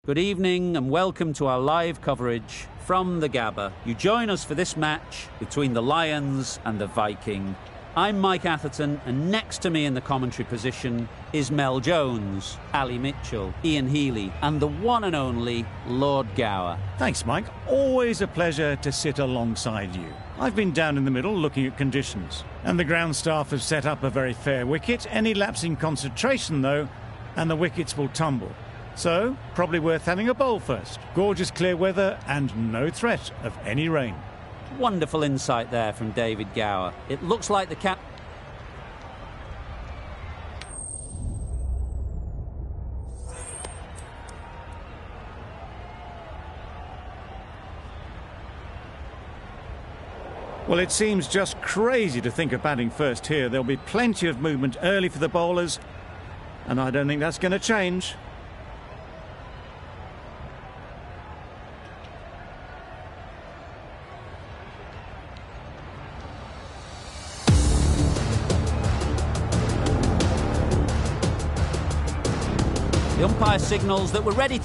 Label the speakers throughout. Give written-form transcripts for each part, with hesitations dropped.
Speaker 1: Good evening and welcome to our live coverage from the Gabba. You join us for this match between the Lions and the Viking. I'm Mike Atherton, and next to me in the commentary position is Mel Jones, Ali Mitchell, Ian Healy, and the one and only Lord Gower.
Speaker 2: Thanks, Mike. Always a pleasure to sit alongside you. I've been down in the middle looking at conditions, and the ground staff have set up a very fair wicket. Any lapse in concentration, though, and the wickets will tumble. So, probably worth having a bowl first. Gorgeous clear weather and no threat of any rain.
Speaker 1: Wonderful insight there from David Gower. It looks like the cap...
Speaker 2: Well, it seems just crazy to think of batting first here. There'll be plenty of movement early for the bowlers, and I don't think that's going to change.
Speaker 1: The umpire signals that we're ready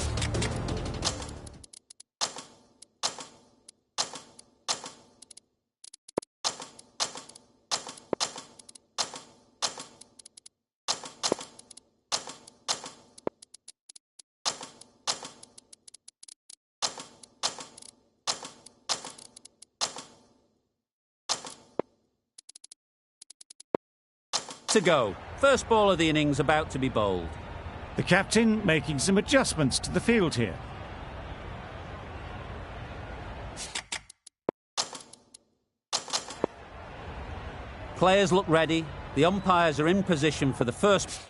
Speaker 1: to go. First ball of the innings about to be bowled.
Speaker 2: The captain making some adjustments to the field here.
Speaker 1: Players look ready. The umpires are in position for the first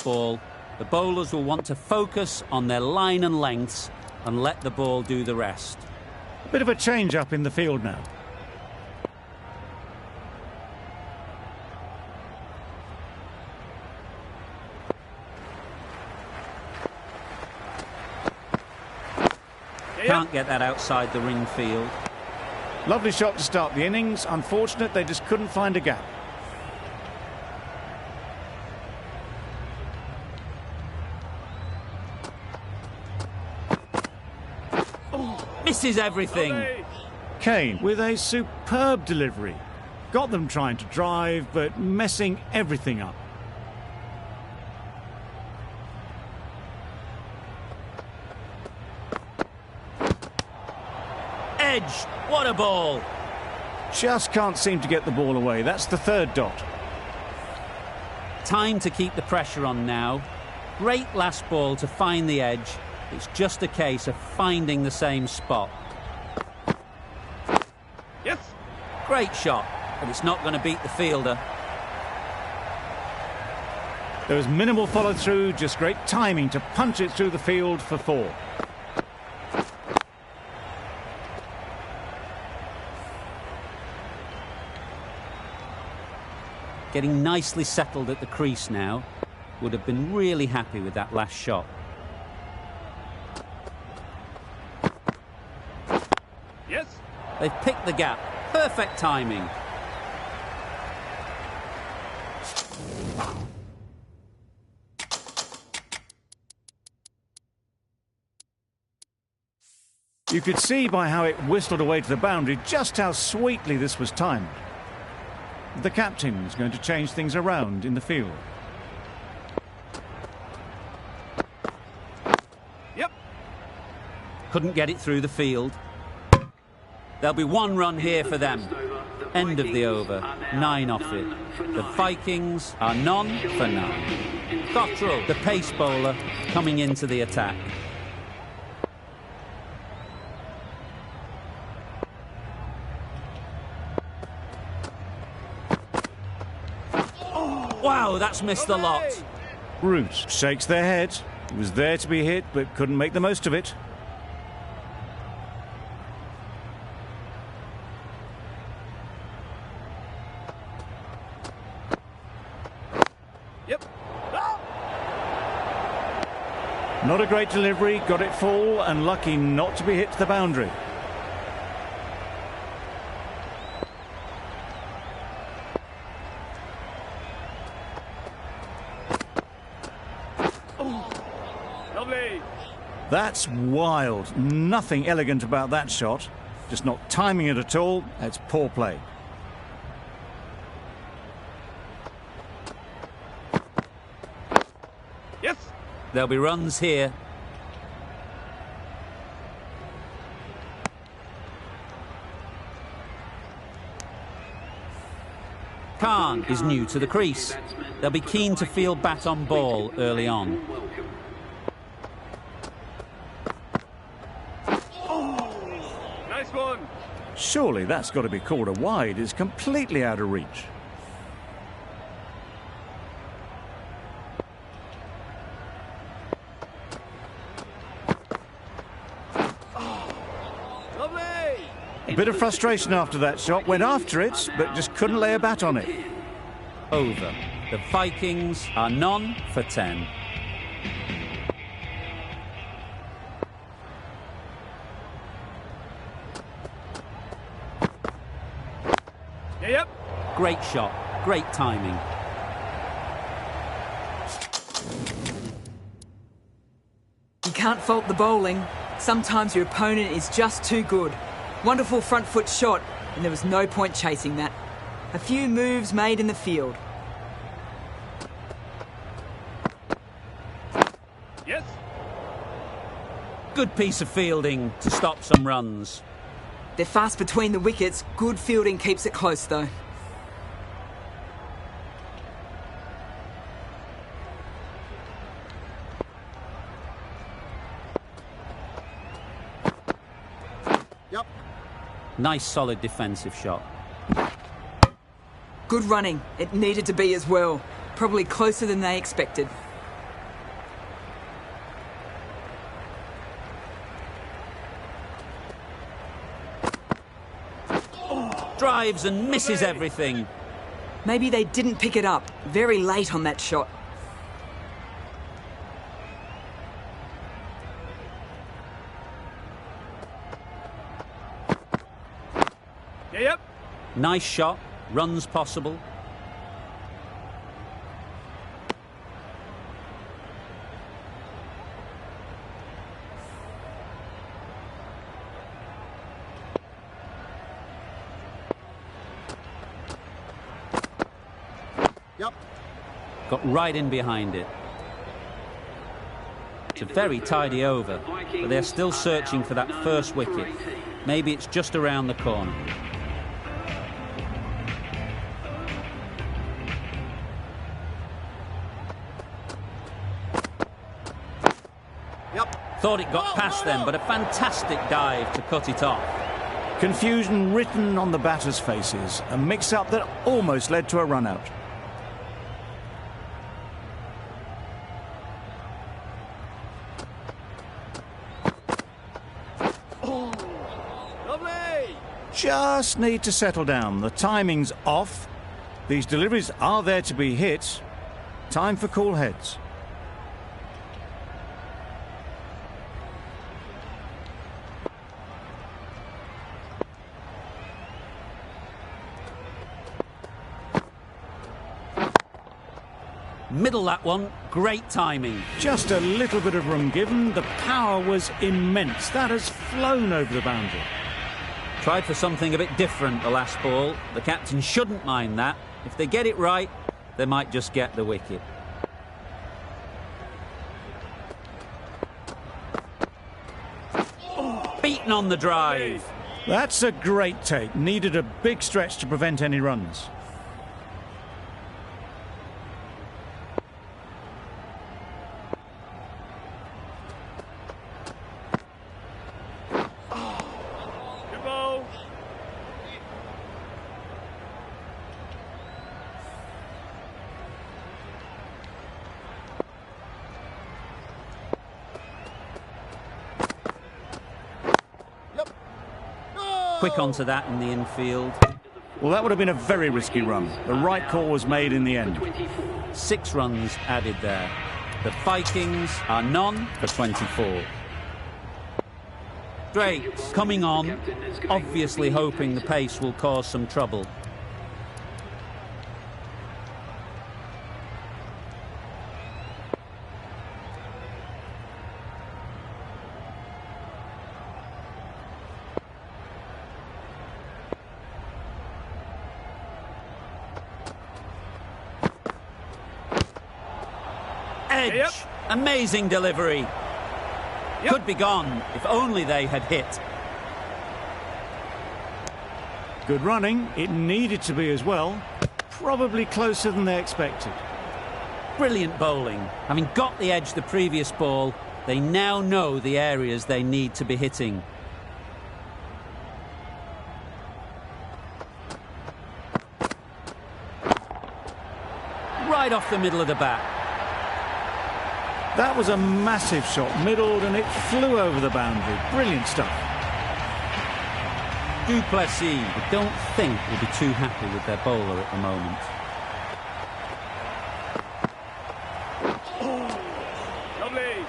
Speaker 1: ball. The bowlers will want to focus on their line and lengths and let the ball do the rest.
Speaker 2: A bit of a change up in the field now.
Speaker 1: Can't get that outside the ring field.
Speaker 2: Lovely shot to start the innings. Unfortunate they just couldn't find a gap.
Speaker 1: Misses everything.
Speaker 2: Kane with a superb delivery. Got them trying to drive, but messing everything up.
Speaker 1: Edge. What a ball.
Speaker 2: Just can't seem to get the ball away. That's the third dot.
Speaker 1: Time to keep the pressure on now. Great last ball to find the edge. It's just a case of finding the same spot.
Speaker 3: Yes.
Speaker 1: Great shot, but it's not going to beat the fielder.
Speaker 2: There was minimal follow-through, just great timing to punch it through the field for 4.
Speaker 1: Getting nicely settled at the crease now. Would have been really happy with that last shot.
Speaker 3: Yes.
Speaker 1: They've picked the gap. Perfect timing.
Speaker 2: You could see by how it whistled away to the boundary just how sweetly this was timed. The captain is going to change things around in the field.
Speaker 3: Yep.
Speaker 1: Couldn't get it through the field. There'll be 1 run here for them. End of the over. 9 off it. The Vikings are none for none. Cottrell, the pace bowler, coming into the attack. Wow, that's missed a lot.
Speaker 2: Root shakes their head. It was there to be hit, but couldn't make the most of it.
Speaker 3: Yep.
Speaker 2: Not a great delivery, got it full, and lucky not to be hit to the boundary.
Speaker 3: Lovely.
Speaker 2: That's wild. Nothing elegant about that shot. Just not timing it at all. That's poor play.
Speaker 3: Yes.
Speaker 1: There'll be runs here. Khan is new to the crease. They'll be keen to field bat on ball early on.
Speaker 3: Nice one.
Speaker 2: Surely that's got to be called a wide. It's completely out of reach.
Speaker 3: Lovely.
Speaker 2: A bit of frustration after that shot. Went after it, but just couldn't lay a bat on it.
Speaker 1: Over. The Vikings are none for 10.
Speaker 3: Yep.
Speaker 1: Great shot. Great timing.
Speaker 4: You can't fault the bowling. Sometimes your opponent is just too good. Wonderful front foot shot, and there was no point chasing that. A few moves made in the field.
Speaker 3: Yes.
Speaker 1: Good piece of fielding to stop some runs.
Speaker 4: They're fast between the wickets. Good fielding keeps it close, though.
Speaker 2: Yep.
Speaker 1: Nice solid defensive shot.
Speaker 4: Good running. It needed to be as well. Probably closer than they expected.
Speaker 1: Drives and misses everything.
Speaker 4: Maybe they didn't pick it up. Very late on that shot.
Speaker 3: Yep.
Speaker 1: Nice shot. Runs possible.
Speaker 2: Yep.
Speaker 1: Got right in behind it. It's a very tidy over, but they're still searching for that first wicket. Maybe it's just around the corner.
Speaker 2: Yep.
Speaker 1: Thought it got past them, but a fantastic dive to cut it off.
Speaker 2: Confusion written on the batters' faces. A mix-up that almost led to a run-out.
Speaker 3: Lovely.
Speaker 2: Just need to settle down. The timing's off. These deliveries are there to be hit. Time for cool heads.
Speaker 1: Middle that one. Great timing.
Speaker 2: Just a little bit of room given. The power was immense. That has flown over the boundary.
Speaker 1: Tried for something a bit different the last ball. The captain shouldn't mind that. If they get it right, they might just get the wicket. Beaten on the drive.
Speaker 2: That's a great take. Needed a big stretch to prevent any runs.
Speaker 3: Good ball.
Speaker 1: Quick onto that in the infield.
Speaker 2: Well, that would have been a very risky run. The right call was made in the end.
Speaker 1: 6 runs added there. The Vikings are none for 24. Drake coming on, obviously hoping the pace will cause some trouble. edge.
Speaker 3: Yep.
Speaker 1: Amazing delivery.
Speaker 3: Yep.
Speaker 1: Could be gone if only they had hit.
Speaker 2: Good running. It needed to be as well. Probably closer than they expected.
Speaker 1: Brilliant bowling. Having got the edge the previous ball, they now know the areas they need to be hitting. Right off the middle of the bat.
Speaker 2: That was a massive shot, middled, and it flew over the boundary. Brilliant stuff.
Speaker 1: Duplessis, I don't think, will be too happy with their bowler at the moment.
Speaker 3: Lovely.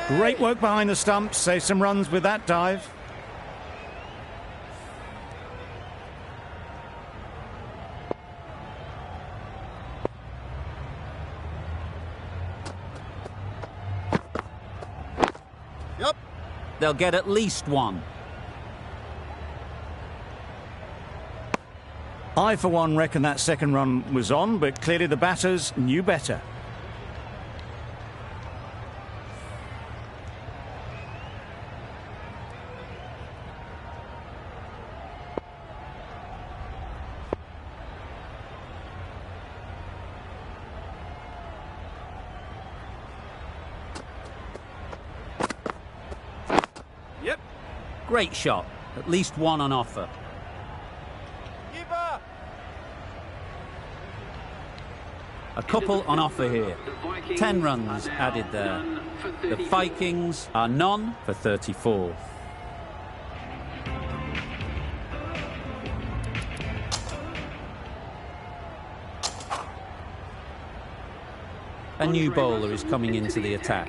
Speaker 2: Great work behind the stumps. Save some runs with that dive.
Speaker 1: Yep. They'll get at least one.
Speaker 2: I, for one, reckon that second run was on, but clearly the batters knew better.
Speaker 3: Yep.
Speaker 1: Great shot. At least one on offer.
Speaker 3: Keeper.
Speaker 1: A couple on offer here. 10 runs added there. The Vikings are none for 34. A new bowler is coming into the attack.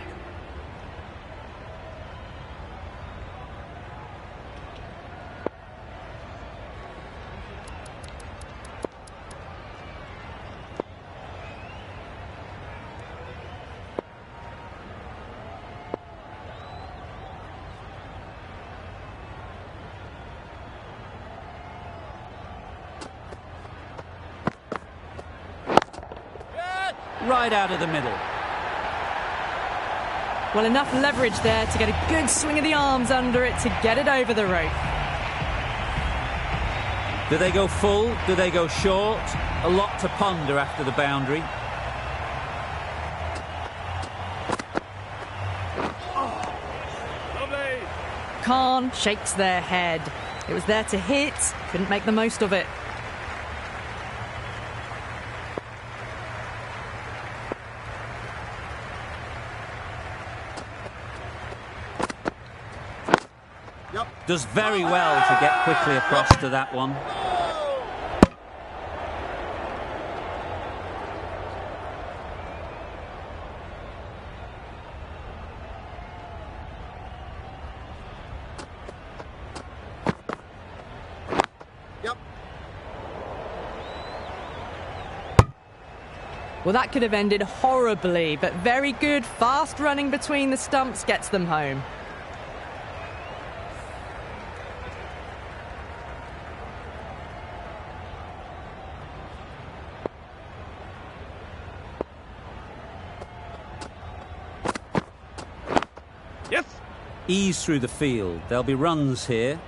Speaker 1: Right out of the middle.
Speaker 5: Well, enough leverage there to get a good swing of the arms under it to get it over the rope.
Speaker 1: Do they go full? Do they go short? A lot to ponder after the boundary.
Speaker 3: Lovely.
Speaker 5: Khan shakes their head. It was there to hit, couldn't make the most of it.
Speaker 1: Does very well to get quickly across to that one.
Speaker 5: Well, that could have ended horribly, but very good, fast running between the stumps gets them home.
Speaker 3: Yes.
Speaker 1: Ease through the field. There'll be runs here.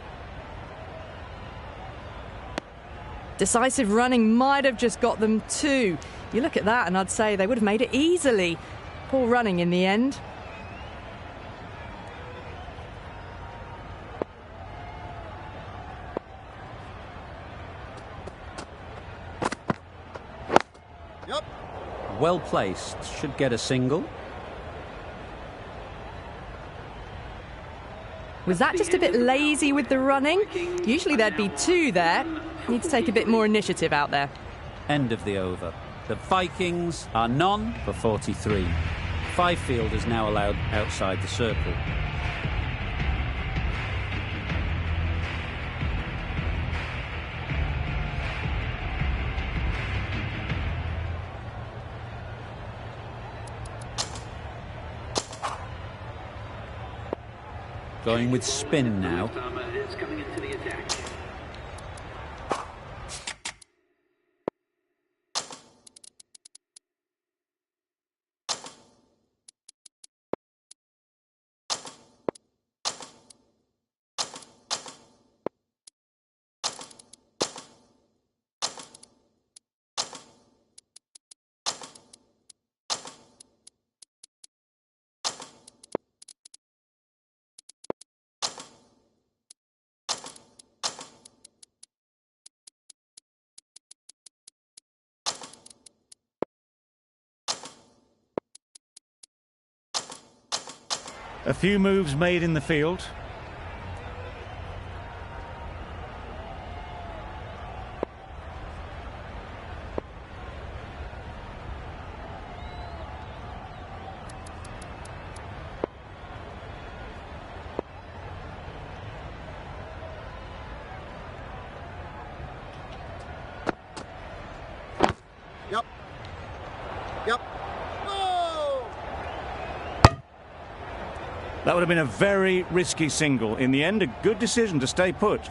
Speaker 5: Decisive running might have just got them two. You look at that and I'd say they would have made it easily. Poor running in the end.
Speaker 1: Well placed. Should get a single.
Speaker 5: Was that just a bit lazy with the running? Usually there'd be two there. Need to take a bit more initiative out there.
Speaker 1: End of the over. The Vikings are none for 43. 5 fielders now allowed outside the circle. Going with spin now.
Speaker 2: A few moves made in the field.
Speaker 3: Yep. Yep.
Speaker 2: That would have been a very risky single. In the end, a good decision to stay put.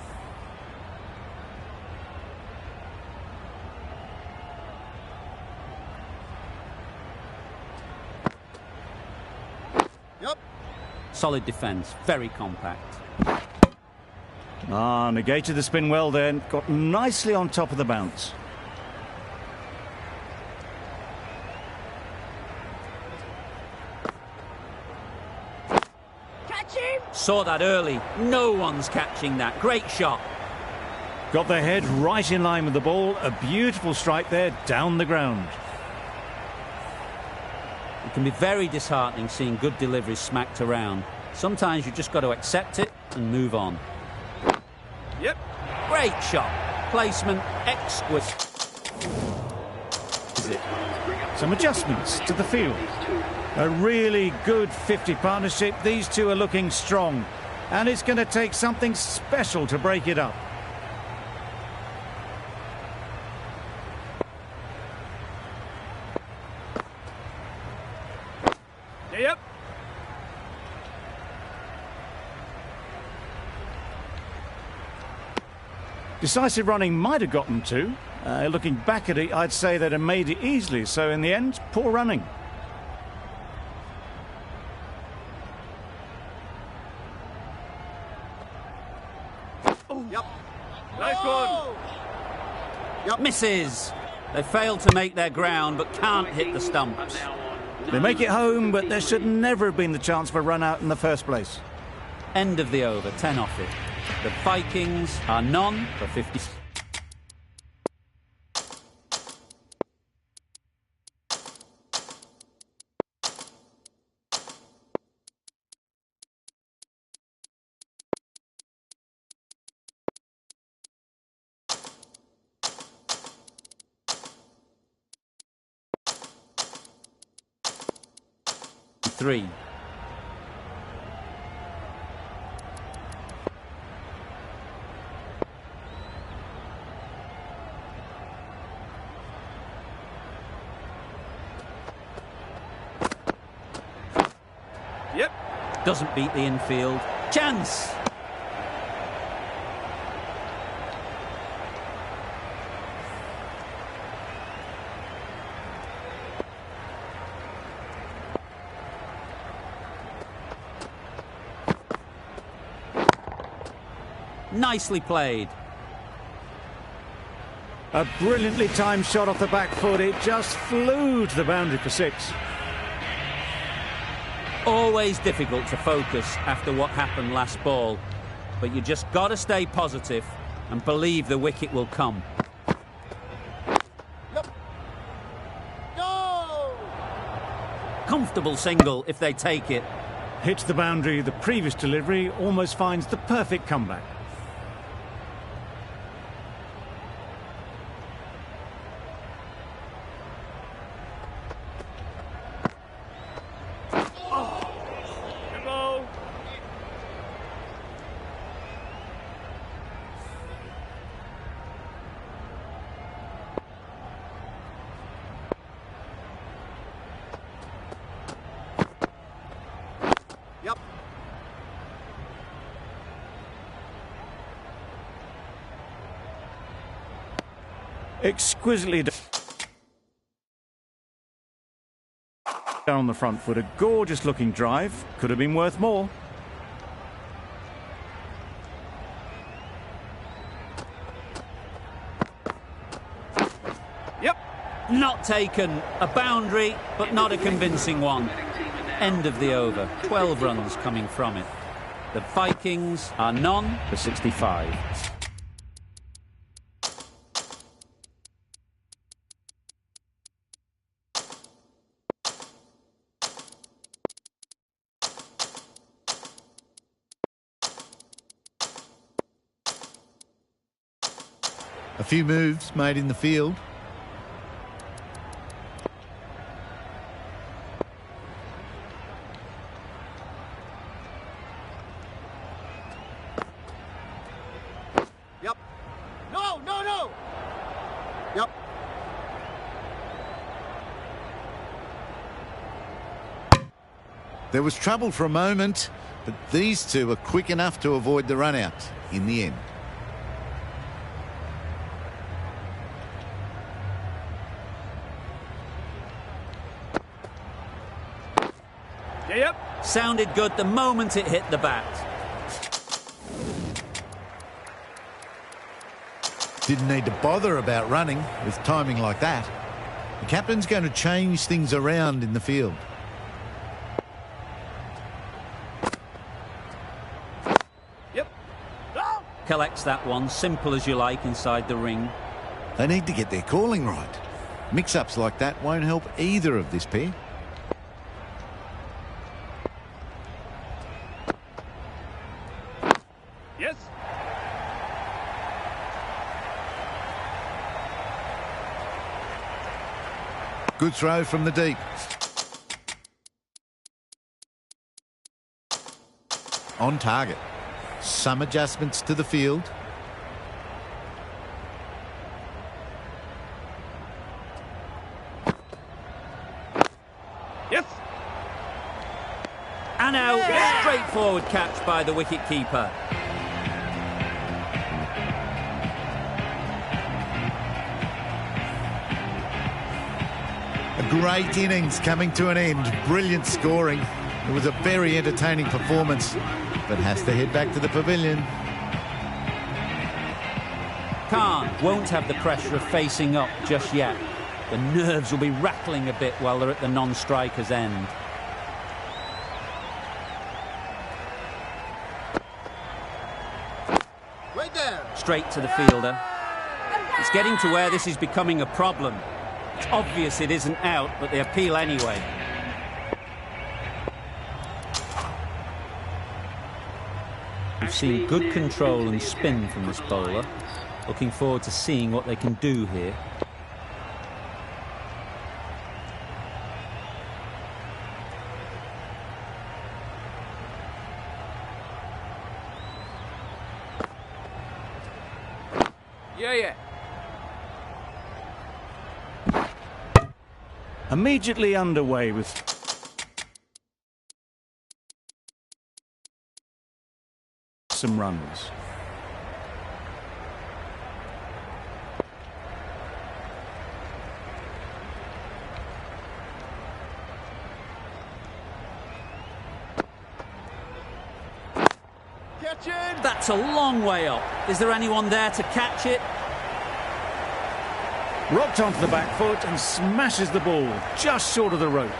Speaker 3: Yep.
Speaker 1: Solid defence, very compact.
Speaker 2: Negated the spin well then. Got nicely on top of the bounce.
Speaker 1: Saw that early. No one's catching that. Great shot.
Speaker 2: Got the head right in line with the ball. A beautiful strike there, down the ground.
Speaker 1: It can be very disheartening seeing good deliveries smacked around. Sometimes you just got to accept it and move on.
Speaker 3: Yep.
Speaker 1: Great shot. Placement exquisite.
Speaker 2: Some adjustments to the field. A really good 50 partnership. These two are looking strong. And it's going to take something special to break it up.
Speaker 3: Yep.
Speaker 2: Decisive running might have gotten two. Looking back at it, I'd say they'd have made it easily. So in the end, poor running.
Speaker 3: Yep. Nice one. Yep.
Speaker 1: Misses. They failed to make their ground but can't hit the stumps.
Speaker 2: They make it home, but there should never have been the chance for a run out in the first place.
Speaker 1: End of the over, 10 off it. The Vikings are none for 50. Three.
Speaker 3: Yep.
Speaker 1: Doesn't beat the infield. Chance! Nicely played.
Speaker 2: A brilliantly timed shot off the back foot. It just flew to the boundary for six.
Speaker 1: Always difficult to focus after what happened last ball, but you just got to stay positive and believe the wicket will come.
Speaker 3: Yep. Go!
Speaker 1: Comfortable single if they take it.
Speaker 2: Hits the boundary. The previous delivery almost finds the perfect comeback.
Speaker 3: Good ball. Yep.
Speaker 2: Exquisitely down on the front foot. A gorgeous looking drive. Could have been worth more.
Speaker 3: Yep.
Speaker 1: Not taken. A boundary, but not a convincing one. End of the over. 12 runs coming from it. The Vikings are none for 65.
Speaker 6: A few moves made in the field.
Speaker 3: Yep. No, no, no. Yep.
Speaker 6: There was trouble for a moment, but these two were quick enough to avoid the run-out in the end.
Speaker 3: Yep.
Speaker 1: Sounded good the moment it hit the bat.
Speaker 6: Didn't need to bother about running with timing like that. The captain's going to change things around in the field.
Speaker 3: Yep. No.
Speaker 1: Collects that one, simple as you like, inside the ring.
Speaker 6: They need to get their calling right. Mix-ups like that won't help either of this pair.
Speaker 3: Yes.
Speaker 6: Good throw from the deep. On target. Some adjustments to the field.
Speaker 3: Yes.
Speaker 1: And out. Straightforward catch by the wicket-keeper.
Speaker 6: A great innings coming to an end. Brilliant scoring. It was a very entertaining performance, but has to head back to the pavilion.
Speaker 1: Khan won't have the pressure of facing up just yet. The nerves will be rattling a bit while they're at the non-striker's end.
Speaker 3: Right there.
Speaker 1: Straight to the fielder. It's getting to where this is becoming a problem. It's obvious it isn't out, but they appeal anyway. We've seen good control and spin from this bowler. Looking forward to seeing what they can do here.
Speaker 3: Yeah.
Speaker 2: Immediately underway with some runs.
Speaker 3: Catch it.
Speaker 1: That's a long way up. Is there anyone there to catch it?
Speaker 2: Rocked onto the back foot and smashes the ball just short of the rope.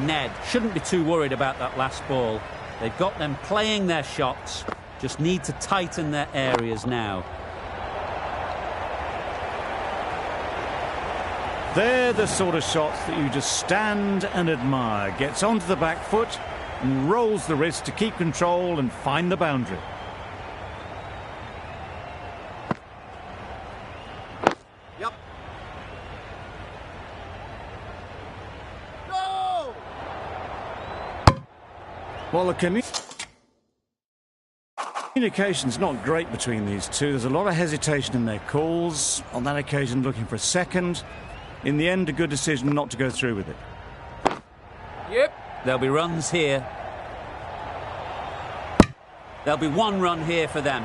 Speaker 1: Ned shouldn't be too worried about that last ball. They've got them playing their shots, just need to tighten their areas now.
Speaker 2: They're the sort of shots that you just stand and admire. Gets onto the back foot and rolls the wrist to keep control and find the boundary.
Speaker 3: Yep. No.
Speaker 2: Well, the communication's not great between these two. There's a lot of hesitation in their calls. On that occasion, looking for a second. In the end, a good decision not to go through with it.
Speaker 3: Yep.
Speaker 1: There'll be runs here. There'll be one run here for them.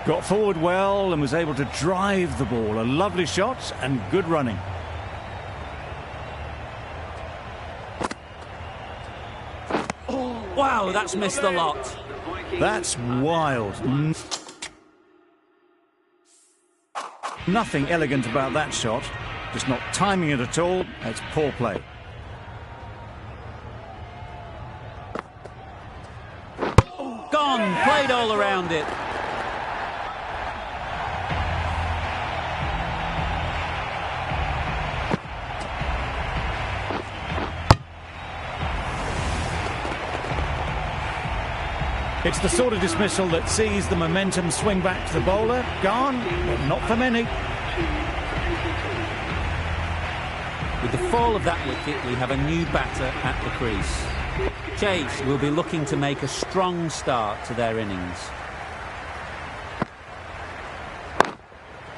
Speaker 2: Got forward well and was able to drive the ball. A lovely shot and good running.
Speaker 1: Wow, that's missed a lot.
Speaker 2: That's wild. Nothing elegant about that shot. Just not timing it at all. It's poor play.
Speaker 1: Gone, played all around it.
Speaker 2: It's the sort of dismissal that sees the momentum swing back to the bowler. Gone, but not for many.
Speaker 1: With the fall of that wicket, we have a new batter at the crease. Chase will be looking to make a strong start to their innings.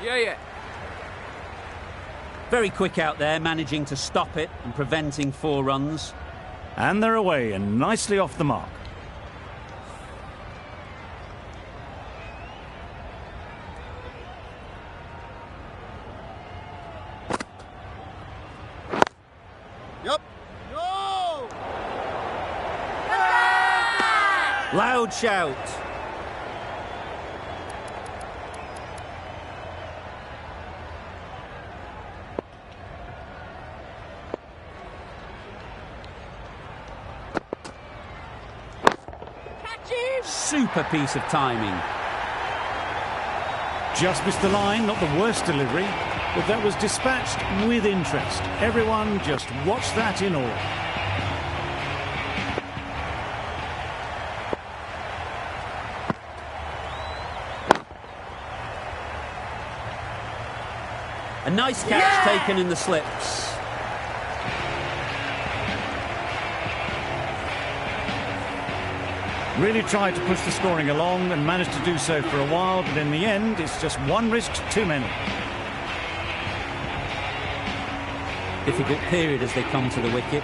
Speaker 3: Yeah.
Speaker 1: Very quick out there, managing to stop it and preventing 4 runs.
Speaker 2: And they're away and nicely off the mark.
Speaker 3: Yup. No!
Speaker 1: Loud shout. Super piece of timing.
Speaker 2: Just missed the line, not the worst delivery, but that was dispatched with interest. Everyone just watch that in awe.
Speaker 1: A nice catch taken in the slips.
Speaker 2: Really tried to push the scoring along and managed to do so for a while, but in the end, it's just one risk too many.
Speaker 1: Difficult period as they come to the wicket.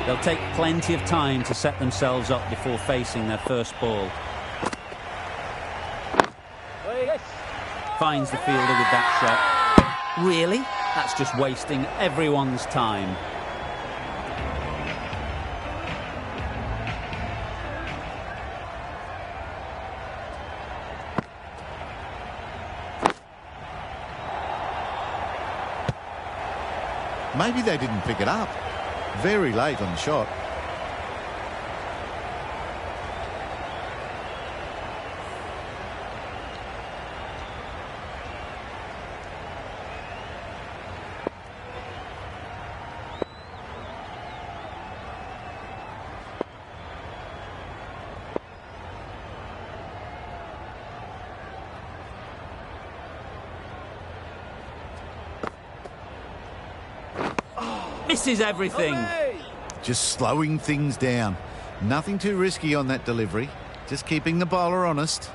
Speaker 1: They'll take plenty of time to set themselves up before facing their first ball. Finds the fielder with that shot. Really? That's just wasting everyone's time.
Speaker 6: Maybe they didn't pick it up. Very late on the shot.
Speaker 1: Misses everything.
Speaker 6: Just slowing things down. Nothing too risky on that delivery. Just keeping the bowler honest.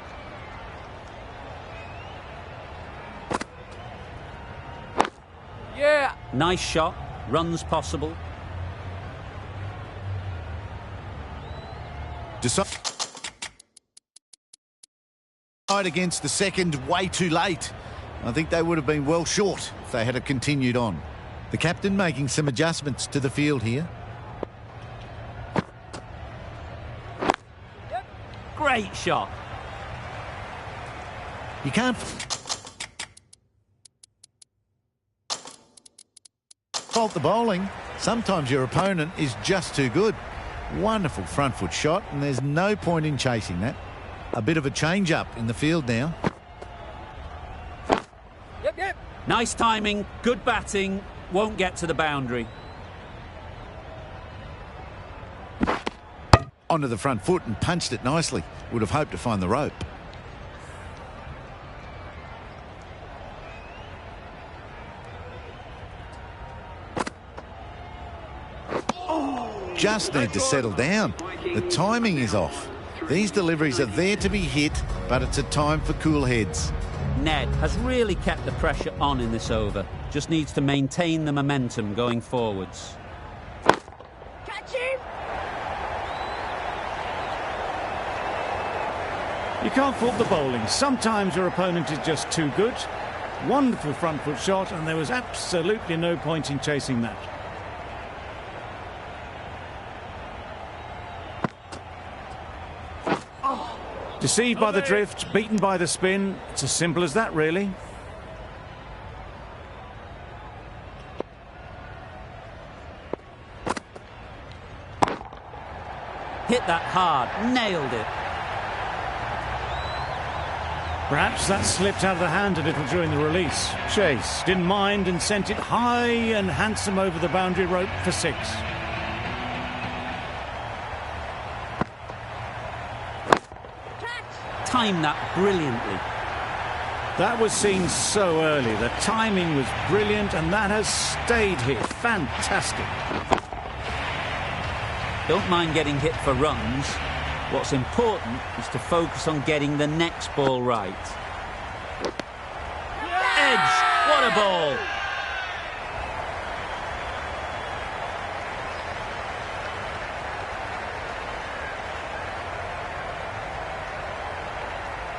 Speaker 3: Yeah.
Speaker 1: Nice shot. Runs possible.
Speaker 6: Decide against the second way too late. I think they would have been well short if they had continued on. The captain making some adjustments to the field here.
Speaker 1: Great shot.
Speaker 6: You can't fault the bowling. Sometimes your opponent is just too good. Wonderful front foot shot, and there's no point in chasing that. A bit of a change up in the field now.
Speaker 3: Yep.
Speaker 1: Nice timing, good batting, won't get to the boundary.
Speaker 6: Onto the front foot and punched it nicely. Would have hoped to find the rope. Just need to settle down. The timing is off. These deliveries are there to be hit, but it's a time for cool heads.
Speaker 1: Ned has really kept the pressure on in this over. Just needs to maintain the momentum going forwards.
Speaker 3: Catch him!
Speaker 2: You can't fault the bowling. Sometimes your opponent is just too good. Wonderful front foot shot, and there was absolutely no point in chasing that. Deceived by the drift, beaten by the spin. It's as simple as that, really.
Speaker 1: Hit that hard, nailed it.
Speaker 2: Perhaps that slipped out of the hand a little during the release. Chase didn't mind and sent it high and handsome over the boundary rope for 6.
Speaker 1: Timed that brilliantly.
Speaker 2: That was seen so early. The timing was brilliant, and that has stayed here. Fantastic.
Speaker 1: Don't mind getting hit for runs. What's important is to focus on getting the next ball right. Edge! What a ball!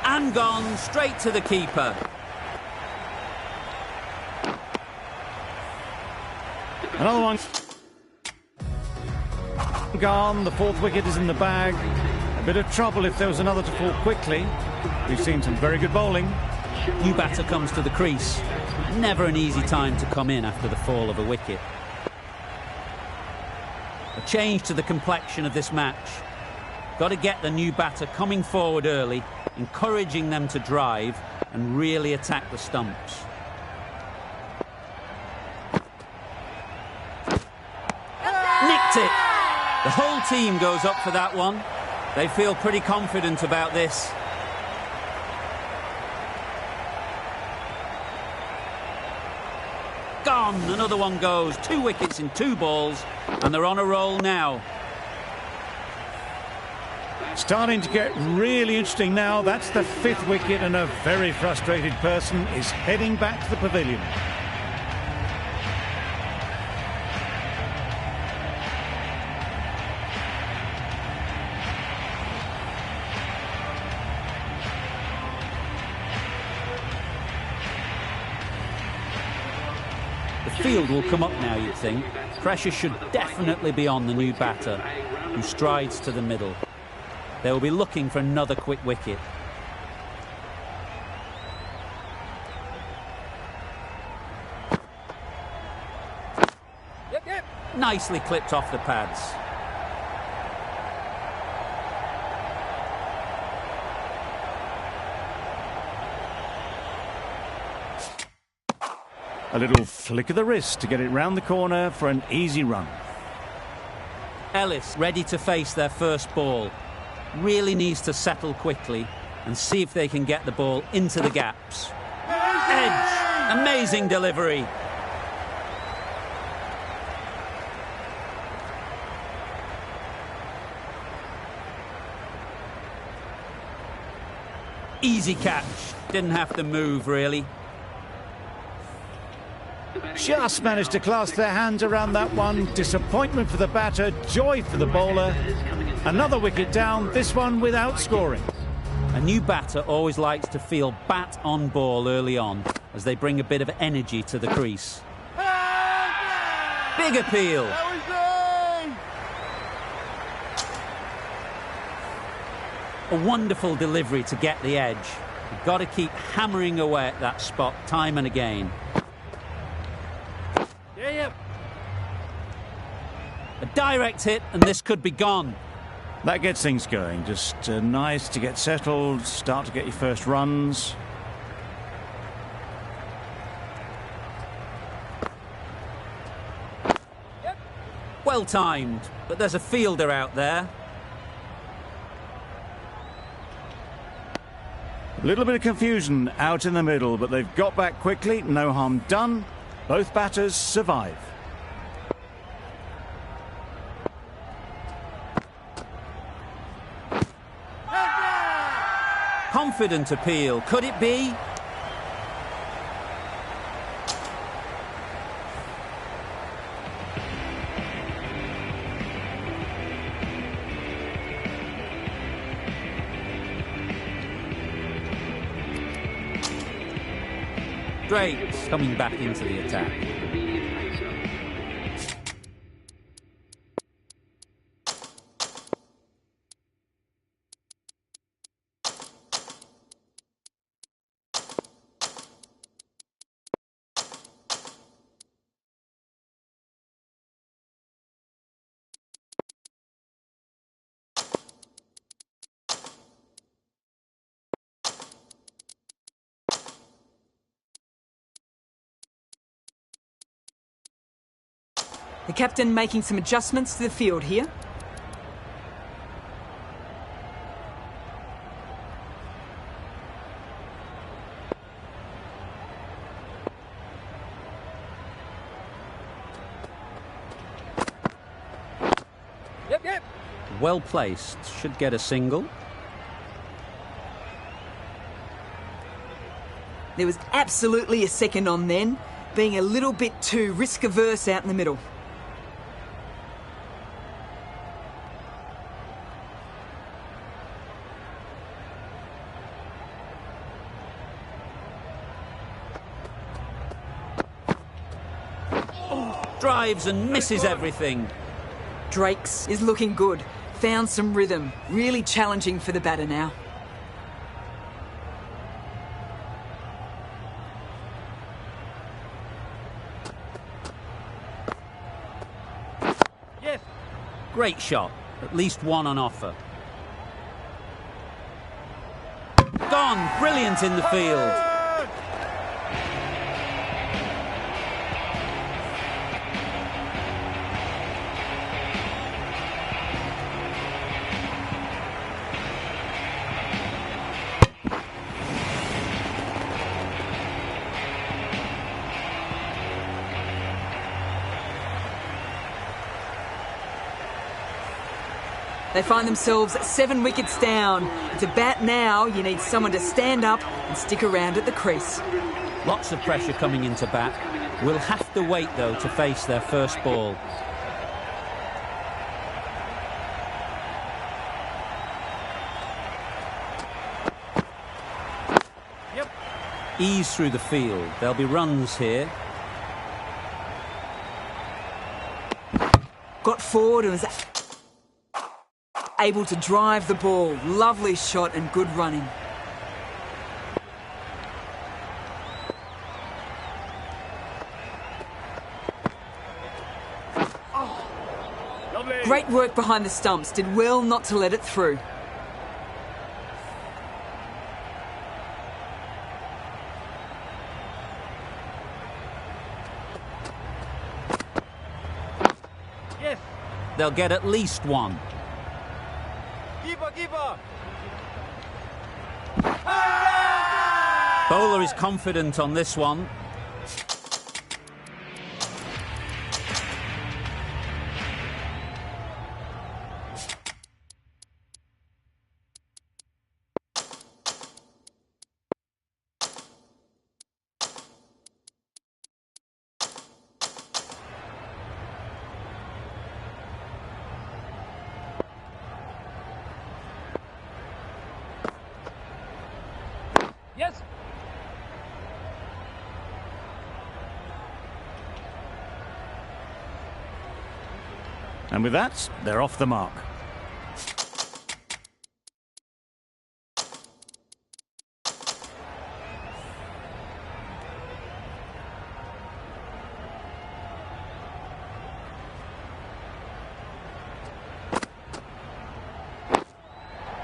Speaker 1: And gone straight to the keeper.
Speaker 2: Another one. Gone. The 4th wicket is in the bag. A bit of trouble if there was another to fall quickly. We've seen some very good bowling.
Speaker 1: New batter comes to the crease. Never an easy time to come in after the fall of a wicket. A change to the complexion of this match. Got to get the new batter coming forward early, encouraging them to drive and really attack the stumps. Nicked it! The whole team goes up for that one. They feel pretty confident about this. Gone! Another one goes. 2 wickets in 2 balls, and they're on a roll now.
Speaker 2: Starting to get really interesting now. That's the 5th wicket, and a very frustrated person is heading back to the pavilion.
Speaker 1: The field will come up now, you'd think. Pressure should definitely be on the new batter, who strides to the middle. They will be looking for another quick wicket.
Speaker 3: Yep.
Speaker 1: Nicely clipped off the pads.
Speaker 2: A little flick of the wrist to get it round the corner for an easy run.
Speaker 1: Ellis ready to face their first ball. Really needs to settle quickly and see if they can get the ball into the gaps. Edge! Amazing delivery. Easy catch. Didn't have to move, really.
Speaker 2: Just managed to clasp their hands around that one. Disappointment for the batter, joy for the bowler. Another wicket down, this one without scoring.
Speaker 1: A new batter always likes to feel bat on ball early on as they bring a bit of energy to the crease. Big appeal. A wonderful delivery to get the edge. You've got to keep hammering away at that spot time and again. A direct hit, and this could be gone.
Speaker 2: That gets things going. Just nice to get settled, start to get your first runs.
Speaker 1: Well timed, but there's a fielder out there.
Speaker 2: A little bit of confusion out in the middle, but they've got back quickly. No harm done. Both batters survive.
Speaker 1: Confident appeal. Could it be? Drake's coming back into the attack.
Speaker 4: The captain making some adjustments to the field here.
Speaker 3: Yep, yep.
Speaker 1: Well placed, should get a single.
Speaker 4: There was absolutely a second on then, being a little bit too risk-averse out in the middle.
Speaker 1: Drives and misses everything.
Speaker 4: Drake's is looking good. Found some rhythm. Really challenging for the batter now.
Speaker 3: Yes.
Speaker 1: Great shot. At least one on offer. Gone. Brilliant in the field.
Speaker 4: They find themselves 7 wickets down. It's a bat now. You need someone to stand up and stick around at the crease.
Speaker 1: Lots of pressure coming into bat. Will have to wait, though, to face their first ball.
Speaker 3: Yep.
Speaker 1: Ease through the field. There'll be runs here.
Speaker 4: Got forward and was able to drive the ball. Lovely shot and good running.
Speaker 3: Lovely.
Speaker 4: Great work behind the stumps. Did well not to let it through.
Speaker 3: Yes.
Speaker 1: They'll get at least one.
Speaker 3: Keeper, keeper.
Speaker 1: Bowler is confident on this one.
Speaker 3: Yes.
Speaker 2: And with that, they're off the mark.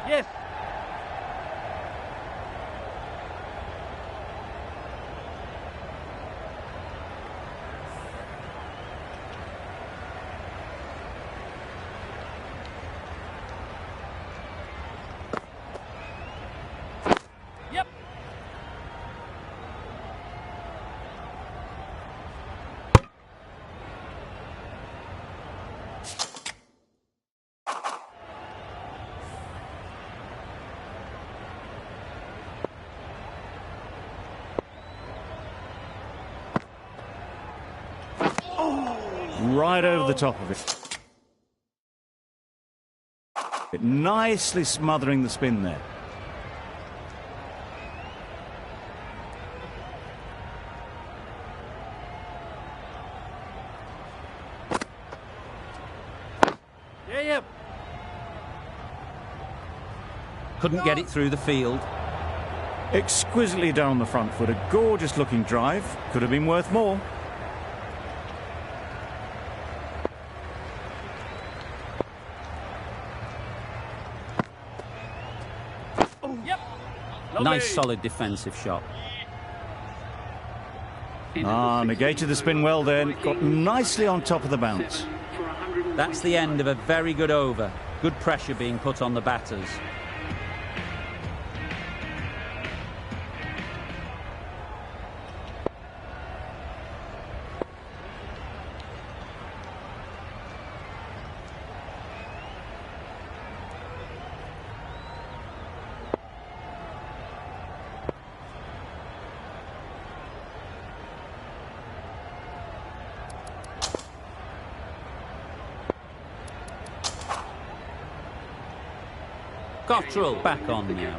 Speaker 3: Yes. Yep.
Speaker 2: Right over the top of it. Nicely smothering the spin there.
Speaker 3: Yep.
Speaker 1: Couldn't get it through the field.
Speaker 2: Exquisitely done on the front foot. A gorgeous looking drive. Could have been worth more.
Speaker 3: Yep.
Speaker 1: Nice solid defensive shot.
Speaker 2: Negated the spin well then. Got nicely on top of the bounce.
Speaker 1: That's the end of a very good over. Good pressure being put on the batters. Cottrell back on now.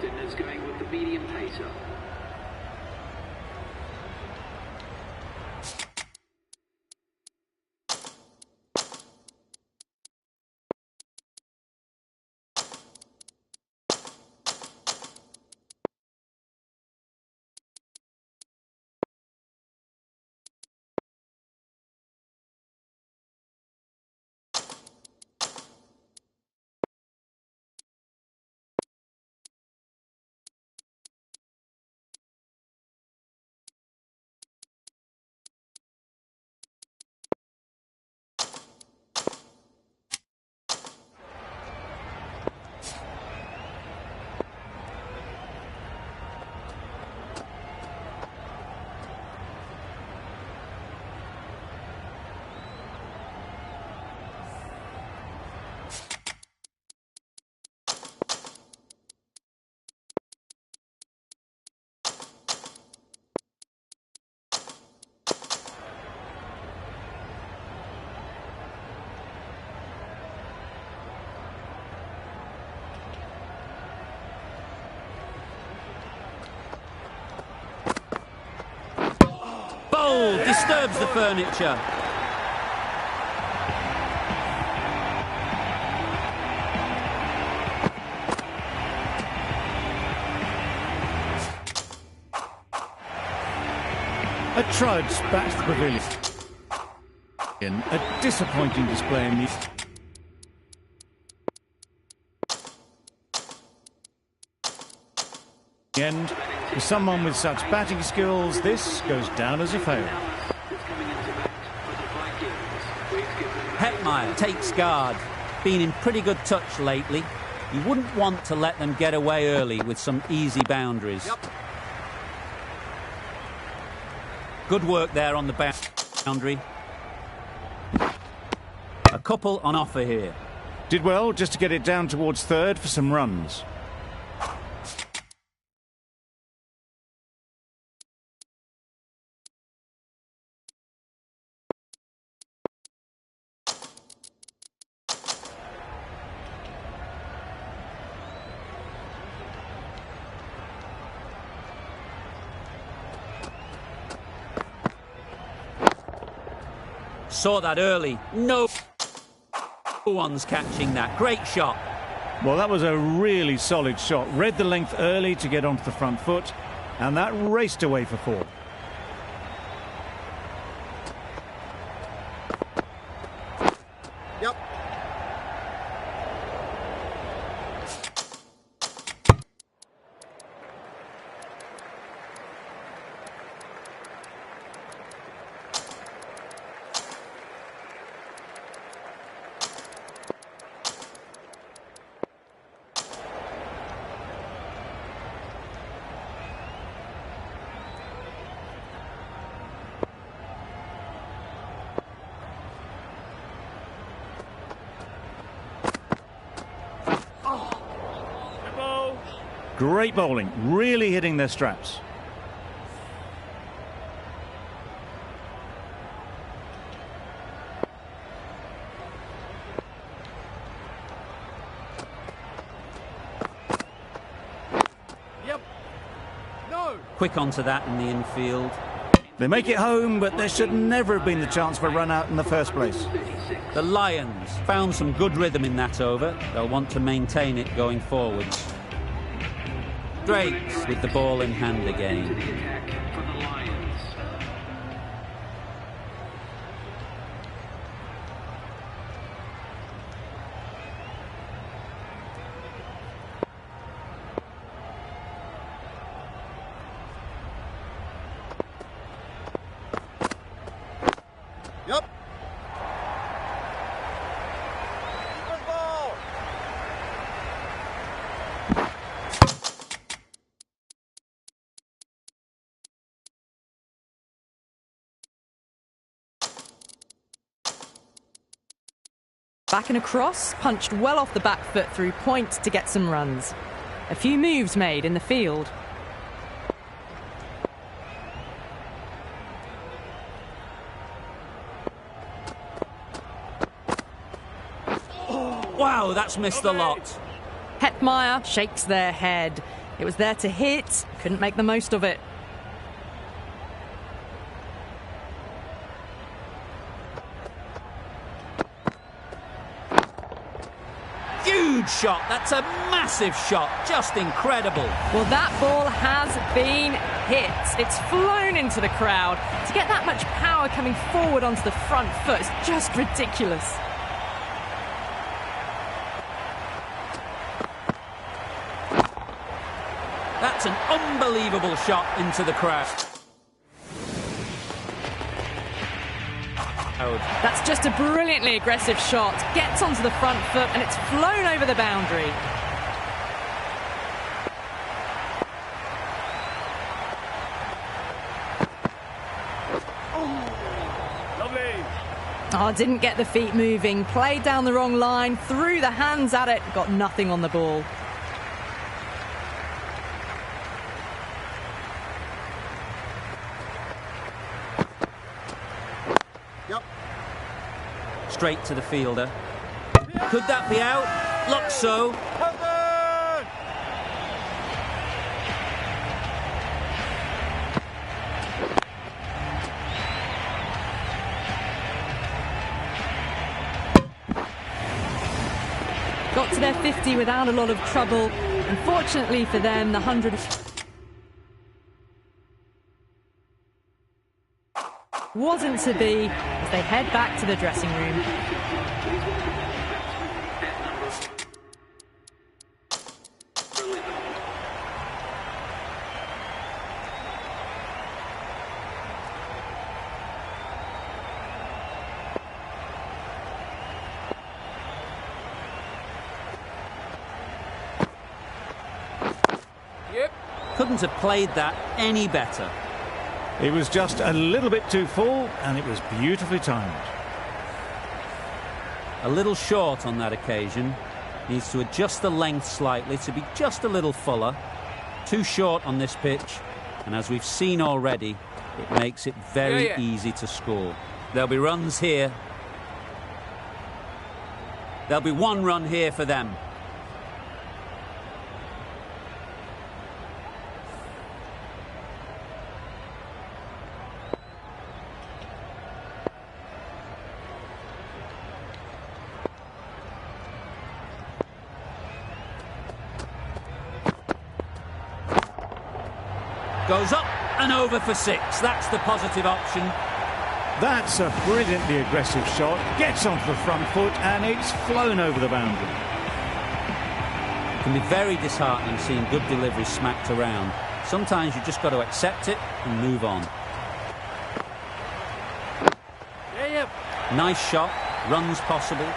Speaker 1: Disturbs the furniture.
Speaker 2: A trudge back to the pavilion. A disappointing display in these. End. For someone with such batting skills, this goes down as a fail.
Speaker 1: Hetmeyer takes guard. Been in pretty good touch lately. You wouldn't want to let them get away early with some easy boundaries. Good work there on the boundary. A couple on offer here.
Speaker 2: Did well just to get it down towards third for some runs.
Speaker 1: Saw that early. No one's catching that. Great shot.
Speaker 2: Well, that was a really solid shot. Read the length early to get onto the front foot, and that raced away for four.
Speaker 3: Yep.
Speaker 2: Great bowling, really hitting their straps.
Speaker 3: Yep. No.
Speaker 1: Quick onto that in the infield.
Speaker 2: They make it home, but there should never have been the chance for a run out in the first place.
Speaker 1: The Lions found some good rhythm in that over. They'll want to maintain it going forwards. Drakes with the ball in hand again.
Speaker 6: Yep.
Speaker 5: Back and across, punched well off the back foot through point to get some runs. A few moves made in the field.
Speaker 1: Wow, that's missed a lot.
Speaker 5: Hetmeyer shakes their head. It was there to hit, couldn't make the most of it.
Speaker 1: Huge shot. That's a massive shot. Just incredible.
Speaker 5: Well, that ball has been hit. It's flown into the crowd. To get that much power coming forward onto the front foot is just ridiculous.
Speaker 1: That's an unbelievable shot into the crowd.
Speaker 5: That's just a brilliantly aggressive shot. Gets onto the front foot and it's flown over the boundary. Oh, didn't get the feet moving. Played down the wrong line, threw the hands at it, got nothing on the ball.
Speaker 1: Straight to the fielder. Could that be out? Looks so.
Speaker 5: Got to their 50 without a lot of trouble. Unfortunately for them, the 100 wasn't to be as they head back to the dressing room.
Speaker 1: Couldn't have played that any better.
Speaker 2: It was just a little bit too full, and it was beautifully timed.
Speaker 1: A little short on that occasion. Needs to adjust the length slightly to be just a little fuller. Too short on this pitch, and as we've seen already, it makes it very easy to score. There'll be runs here. There'll be one run here for them. Goes up and over for 6. That's the positive option.
Speaker 2: That's a brilliantly aggressive shot. Gets onto the front foot and it's flown over the boundary.
Speaker 1: It can be very disheartening seeing good deliveries smacked around. Sometimes you just got to accept it and move on. Nice shot. Runs possible.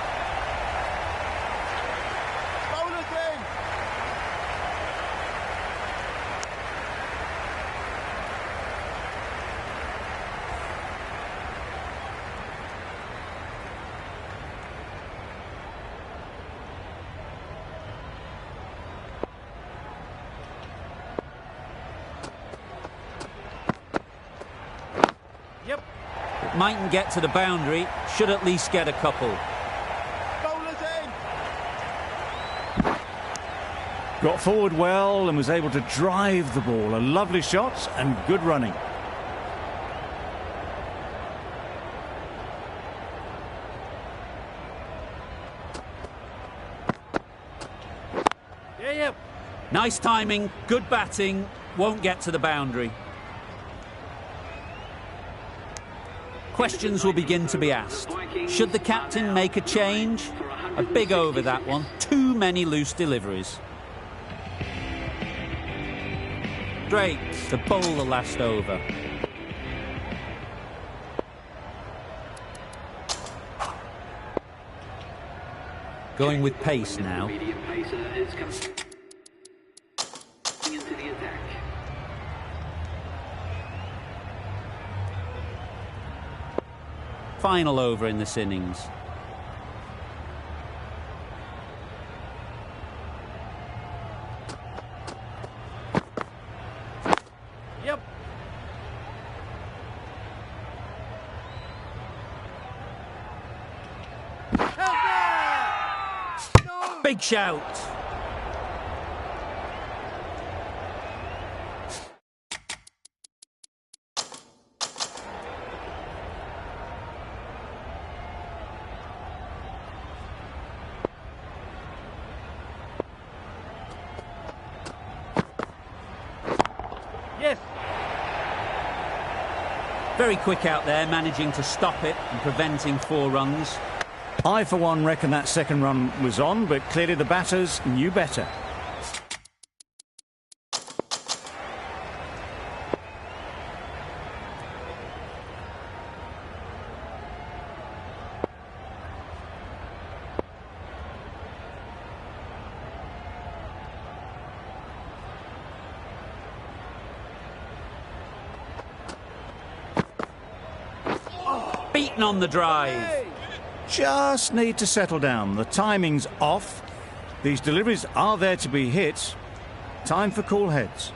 Speaker 1: Mightn't get to the boundary, should at least get a couple.
Speaker 2: Got forward well and was able to drive the ball. A lovely shot and good running.
Speaker 3: yeah.
Speaker 1: Nice timing, good batting, won't get to the boundary. Questions will begin to be asked. Should the captain make a change? A big over, that one. Too many loose deliveries. Drake to bowl the last over. Going with pace now. Final over in this innings.
Speaker 3: Yep.
Speaker 1: Big shout.
Speaker 3: Yes.
Speaker 1: Very quick out there, managing to stop it and preventing 4 runs.
Speaker 2: I, for one, reckon that second run was on, but clearly the batters knew better.
Speaker 1: Beaten on the drive.
Speaker 2: Just need to settle down. The timing's off. These deliveries are there to be hit. Time for cool heads.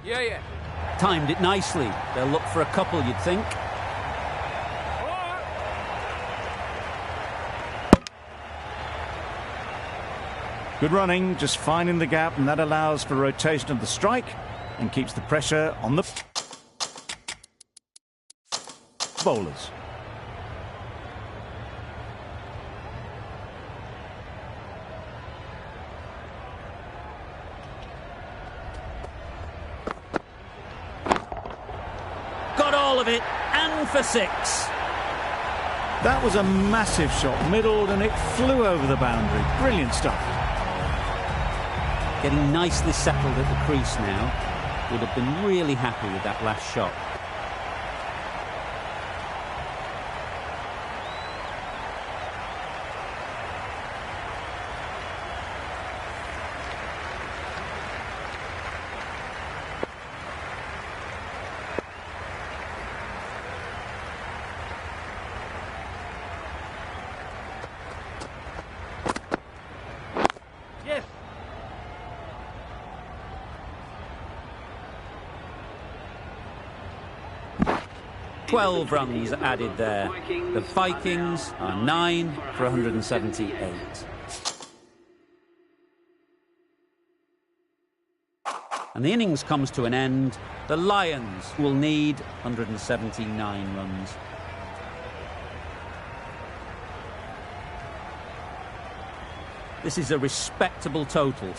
Speaker 3: Yeah, yeah.
Speaker 1: Timed it nicely. They'll look for a couple, you'd think.
Speaker 2: Good running, just finding the gap, and that allows for rotation of the strike and keeps the pressure on the bowlers.
Speaker 1: Got all of it, and for 6.
Speaker 2: That was a massive shot, middled, and it flew over the boundary. Brilliant stuff.
Speaker 1: Getting nicely settled at the crease now. Would have been really happy with that last shot.
Speaker 3: Yes.
Speaker 1: 12 runs added there. The Vikings are 9 for 178. And the innings comes to an end. The Lions will need 179 runs. This is a respectable total.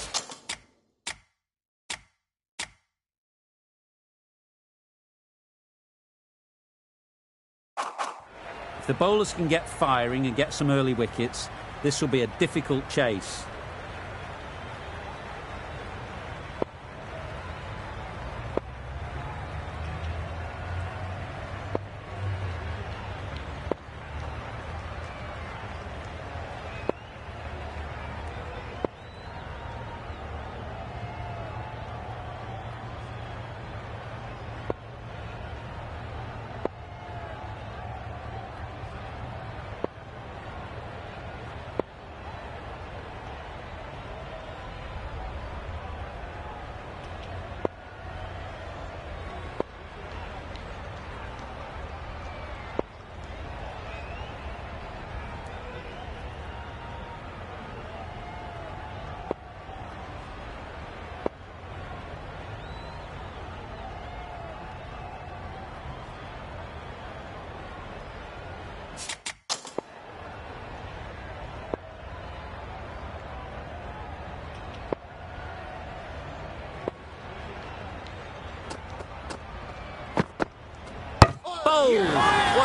Speaker 1: If the bowlers can get firing and get some early wickets, this will be a difficult chase.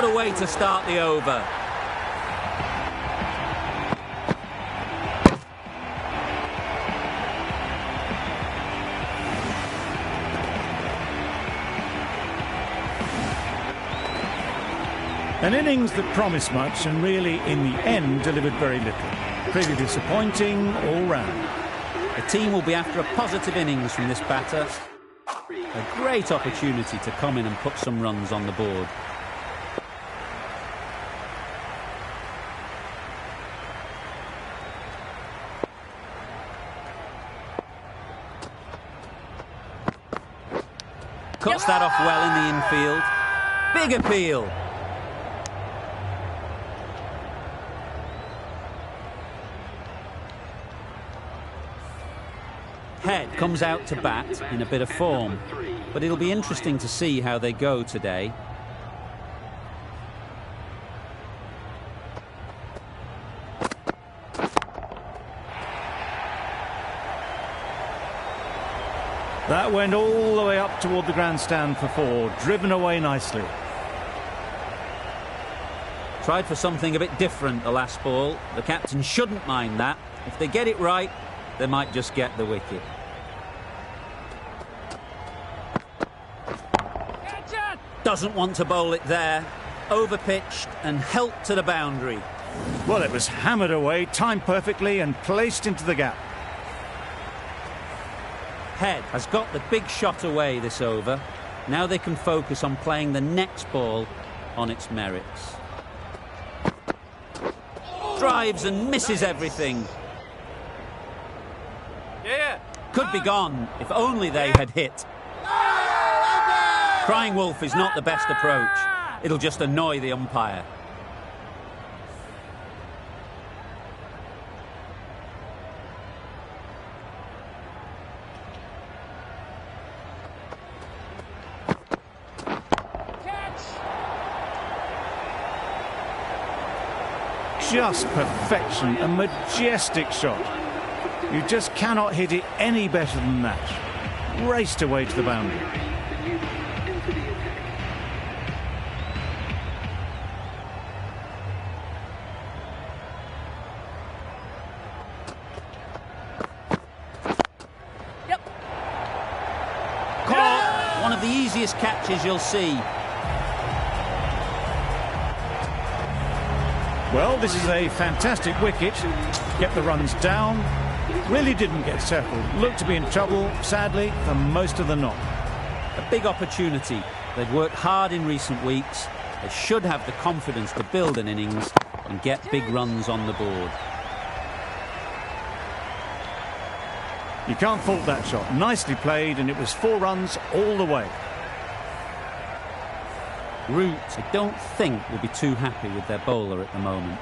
Speaker 1: What a way to start the over.
Speaker 2: An innings that promised much and really, in the end, delivered very little. Pretty disappointing all round.
Speaker 1: The team will be after a positive innings from this batter. A great opportunity to come in and put some runs on the board. Cuts that off well in the infield. Big appeal. Head comes out to bat in a bit of form, but it'll be interesting to see how they go today.
Speaker 2: That went all the way up toward the grandstand for 4, driven away nicely.
Speaker 1: Tried for something a bit different the last ball. The captain shouldn't mind that. If they get it right, they might just get the wicket. Doesn't want to bowl it there. Overpitched and helped to the boundary.
Speaker 2: Well, it was hammered away, timed perfectly and placed into the gap.
Speaker 1: Head has got the big shot away this over. Now they can focus on playing the next ball on its merits. Drives and misses everything.
Speaker 3: Yeah.
Speaker 1: Could be gone if only they had hit. Crying wolf is not the best approach. It'll just annoy the umpire.
Speaker 2: Just perfection, a majestic shot. You just cannot hit it any better than that. Raced away to the boundary.
Speaker 1: Caught. One of the easiest catches you'll see.
Speaker 2: Well, this is a fantastic wicket. Get the runs down. Really didn't get settled. Looked to be in trouble, sadly, for most of the knock.
Speaker 1: A big opportunity. They've worked hard in recent weeks. They should have the confidence to build an innings and get big runs on the board.
Speaker 2: You can't fault that shot. Nicely played, and it was 4 runs all the way.
Speaker 1: Root, I don't think, will be too happy with their bowler at the moment.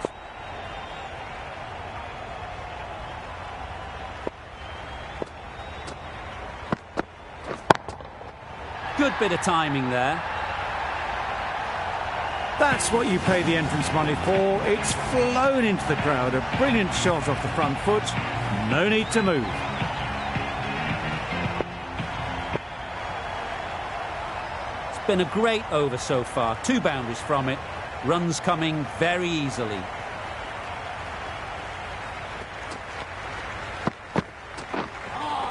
Speaker 1: Good bit of timing there.
Speaker 2: That's what you pay the entrance money for. It's flown into the crowd. A brilliant shot off the front foot. No need to move.
Speaker 1: It's been a great over so far. 2 boundaries from it. Runs coming very easily.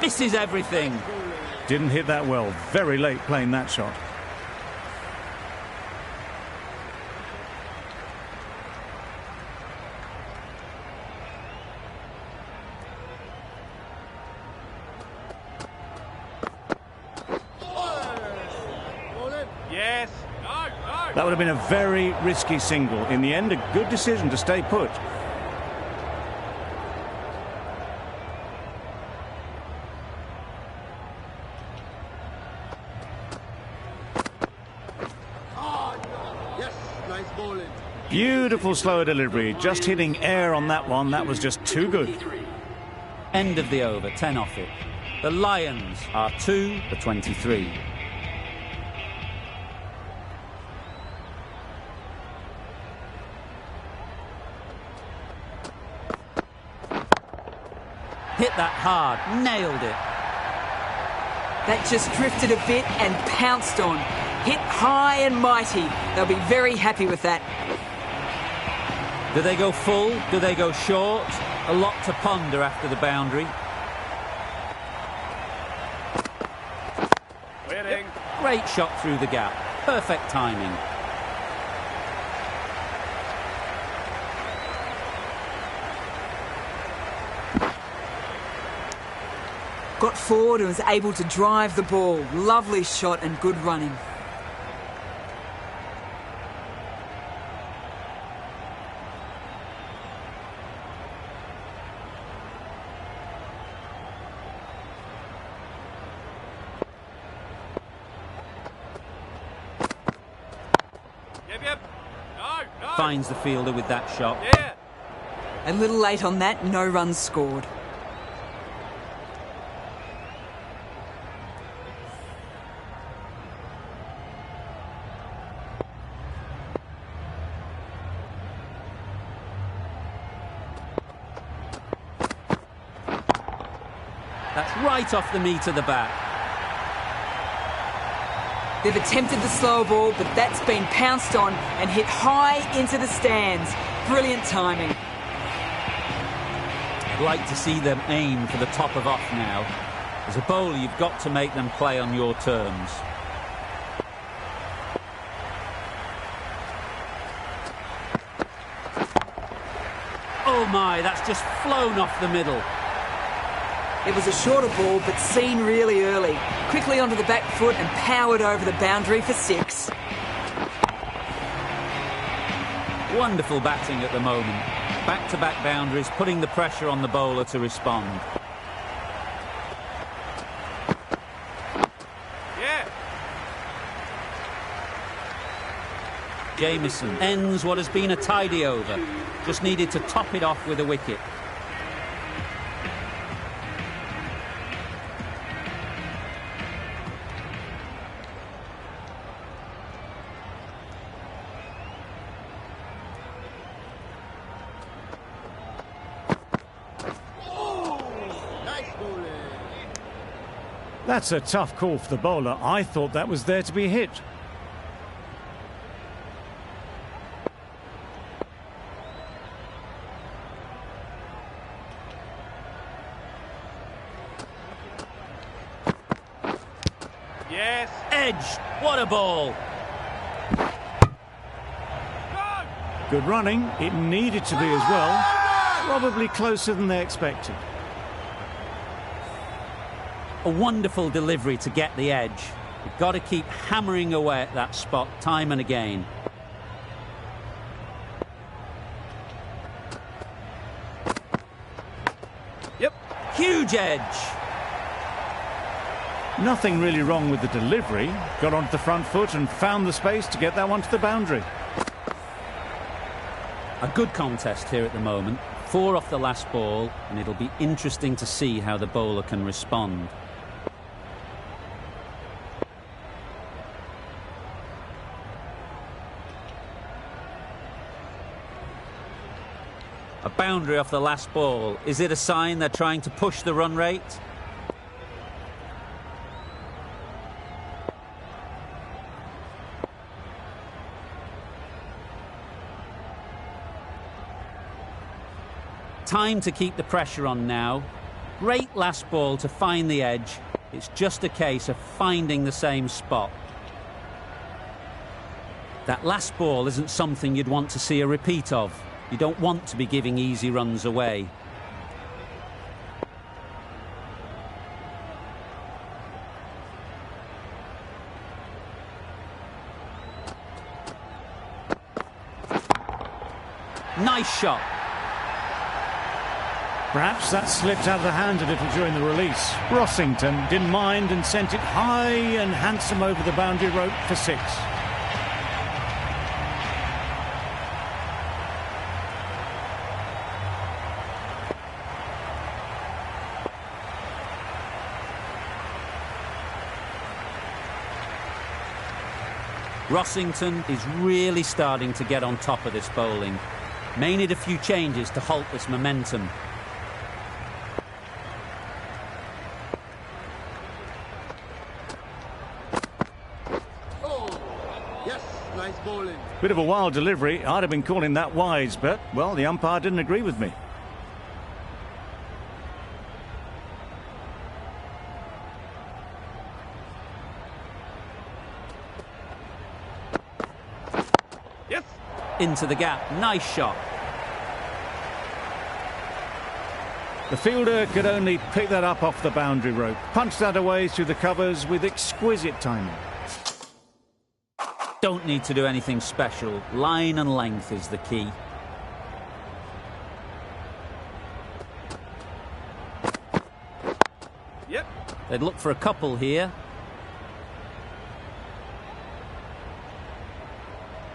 Speaker 1: Misses everything.
Speaker 2: Didn't hit that well. Very late playing that shot.
Speaker 3: Yes.
Speaker 2: That would have been a very risky single. In the end, a good decision to stay put. Beautiful slower delivery. Just hitting air on that one. That was just too good.
Speaker 1: End of the over, 10 off it. The Lions are 2 for 23. Hit that hard, nailed it.
Speaker 4: That just drifted a bit and pounced on. Hit high and mighty. They'll be very happy with that.
Speaker 1: Do they go full? Do they go short? A lot to ponder after the boundary.
Speaker 3: Winning.
Speaker 1: Great shot through the gap. Perfect timing.
Speaker 4: Got forward and was able to drive the ball. Lovely shot and good running.
Speaker 3: Yep. No.
Speaker 1: Finds the fielder with that shot.
Speaker 3: Yeah.
Speaker 4: A little late on that, no runs scored.
Speaker 1: That's right off the meat of the bat.
Speaker 4: They've attempted the slow ball, but that's been pounced on and hit high into the stands. Brilliant timing.
Speaker 1: I'd like to see them aim for the top of off now. As a bowler, you've got to make them play on your terms. Oh my, that's just flown off the middle.
Speaker 4: It was a shorter ball, but seen really early. Quickly onto the back foot and powered over the boundary for 6.
Speaker 1: Wonderful batting at the moment. Back-to-back boundaries, putting the pressure on the bowler to respond.
Speaker 3: Yeah.
Speaker 1: Jamieson ends what has been a tidy over. Just needed to top it off with a wicket.
Speaker 2: That's a tough call for the bowler. I thought that was there to be hit.
Speaker 3: Yes.
Speaker 1: Edge! What a ball!
Speaker 2: Good running. It needed to be as well. Probably closer than they expected.
Speaker 1: A wonderful delivery to get the edge. You've got to keep hammering away at that spot time and again.
Speaker 3: Yep.
Speaker 1: Huge edge!
Speaker 2: Nothing really wrong with the delivery. Got onto the front foot and found the space to get that one to the boundary.
Speaker 1: A good contest here at the moment. 4 off the last ball, and it'll be interesting to see how the bowler can respond. A boundary off the last ball. Is it a sign they're trying to push the run rate? Time to keep the pressure on now. Great last ball to find the edge. It's just a case of finding the same spot. That last ball isn't something you'd want to see a repeat of. You don't want to be giving easy runs away. Nice shot.
Speaker 2: Perhaps that slipped out of the hand a little during the release. Rossington didn't mind and sent it high and handsome over the boundary rope for 6.
Speaker 1: Rossington is really starting to get on top of this bowling. May need a few changes to halt this momentum.
Speaker 3: nice bowling.
Speaker 2: Bit of a wild delivery. I'd have been calling that wise, but, well, the umpire didn't agree with me.
Speaker 3: Yes.
Speaker 1: Into the gap. Nice shot.
Speaker 2: The fielder could only pick that up off the boundary rope, punch that away through the covers with exquisite timing.
Speaker 1: Don't need to do anything special. Line and length is the key.
Speaker 3: Yep.
Speaker 1: They'd look for a couple here.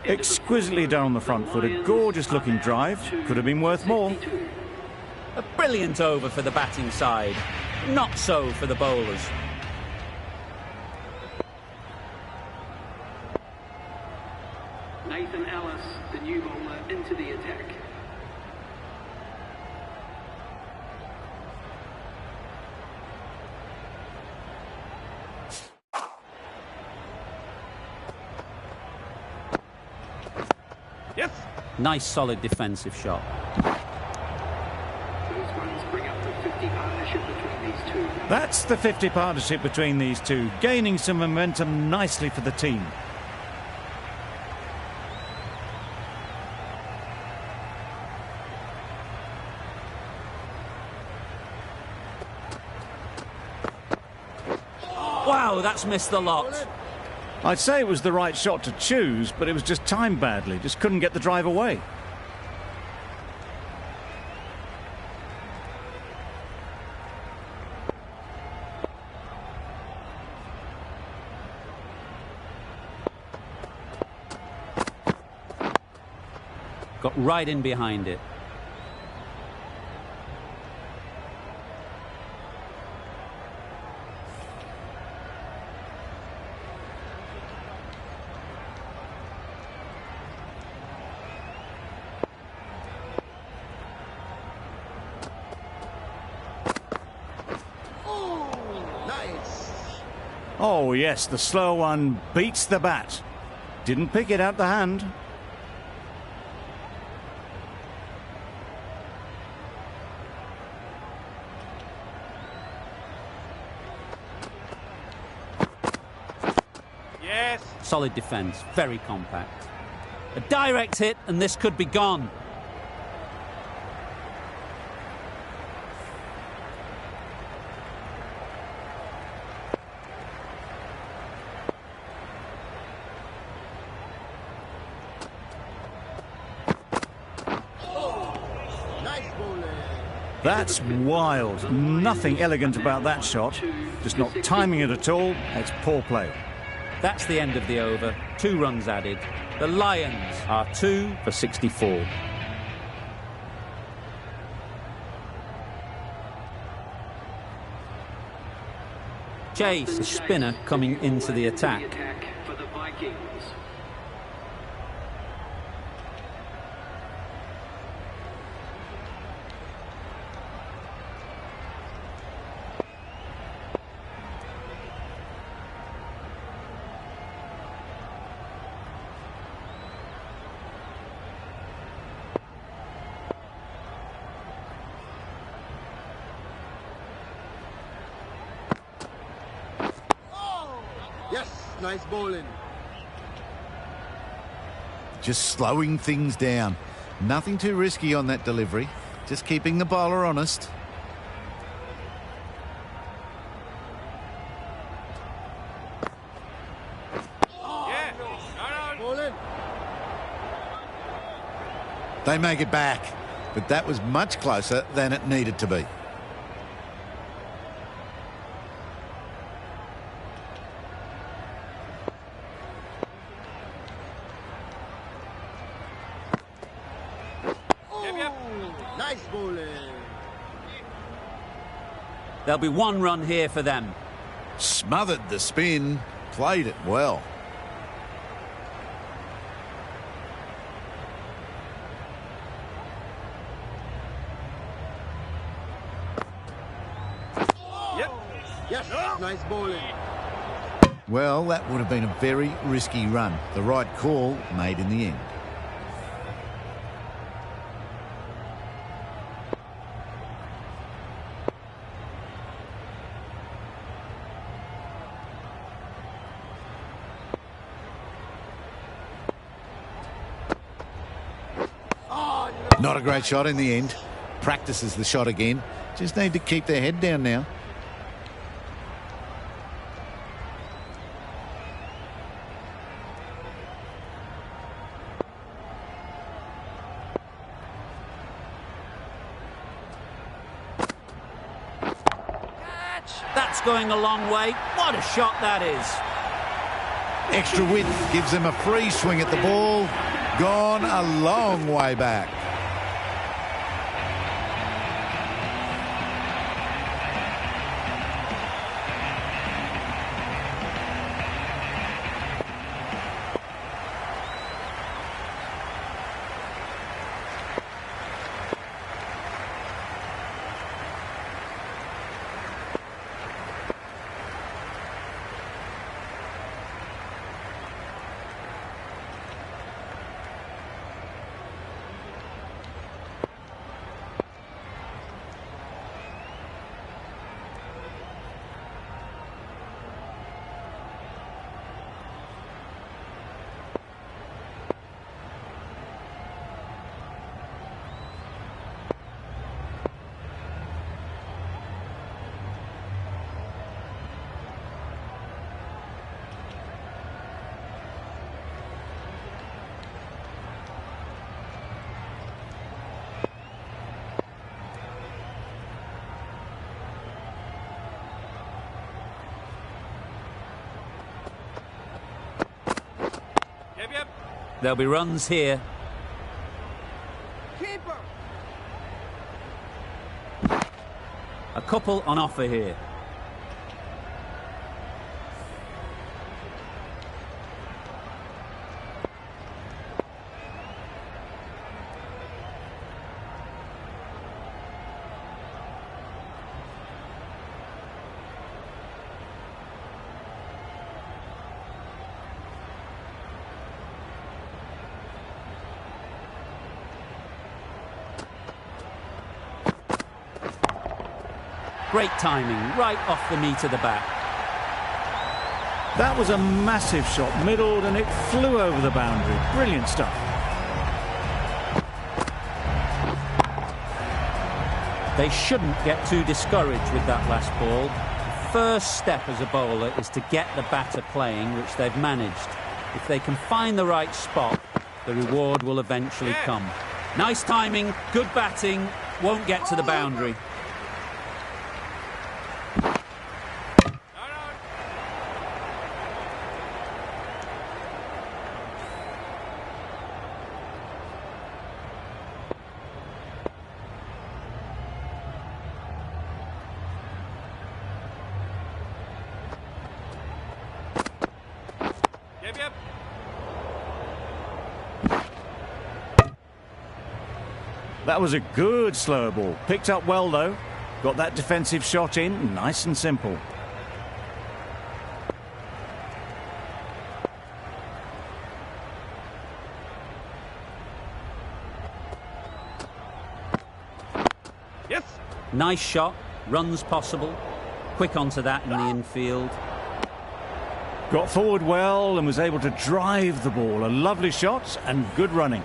Speaker 2: Exquisitely done on the front foot. A gorgeous looking drive. Could have been worth more.
Speaker 1: A brilliant over for the batting side. Not so for the bowlers.
Speaker 7: Nathan Ellis, the new bowler, into the attack.
Speaker 3: Yes.
Speaker 1: Nice solid defensive shot.
Speaker 7: Those runs bring up the 50 partnership between these two.
Speaker 2: That's the 50 partnership between these two, gaining some momentum nicely for the team.
Speaker 1: Wow, that's missed the lot.
Speaker 2: I'd say it was the right shot to choose, but it was just timed badly. Just couldn't get the drive away.
Speaker 1: Got right in behind it.
Speaker 2: Oh, yes, the slow one beats the bat. Didn't pick it out the hand.
Speaker 3: Yes.
Speaker 1: Solid defence, very compact. A direct hit and this could be gone.
Speaker 2: That's wild. Nothing elegant about that shot. Just not timing it at all. It's poor play.
Speaker 1: That's the end of the over. 2 runs added. The Lions are 2 for 64. Chase, the spinner, coming into the attack.
Speaker 7: For the Vikings.
Speaker 3: Yes. Nice bowling.
Speaker 6: Just slowing things down. Nothing too risky on that delivery. Just keeping the bowler honest.
Speaker 3: Yeah. No. Bowling.
Speaker 6: They make it back, but that was much closer than it needed to be.
Speaker 3: Nice bowling.
Speaker 1: There'll be 1 run here for them.
Speaker 6: Smothered the spin, played it well.
Speaker 3: Yep. Yes. Nice bowling.
Speaker 6: Well, that would have been a very risky run. The right call made in the end. Not a great shot in the end. Practices the shot again. Just need to keep their head down now.
Speaker 1: That's going a long way. What a shot that is.
Speaker 6: Extra width gives them a free swing at the ball. Gone a long way back.
Speaker 1: There'll be runs here.
Speaker 3: Keeper.
Speaker 1: A couple on offer here. Great timing, right off the meat of the bat.
Speaker 2: That was a massive shot, middled, and it flew over the boundary. Brilliant stuff.
Speaker 1: They shouldn't get too discouraged with that last ball. The first step as a bowler is to get the batter playing, which they've managed. If they can find the right spot, the reward will eventually come. Nice timing, good batting, won't get to the boundary.
Speaker 2: That was a good slow ball. Picked up well, though. Got that defensive shot in, nice and simple.
Speaker 3: Yes.
Speaker 1: Nice shot, runs possible. Quick onto that in the infield.
Speaker 2: Got forward well and was able to drive the ball. A lovely shot and good running.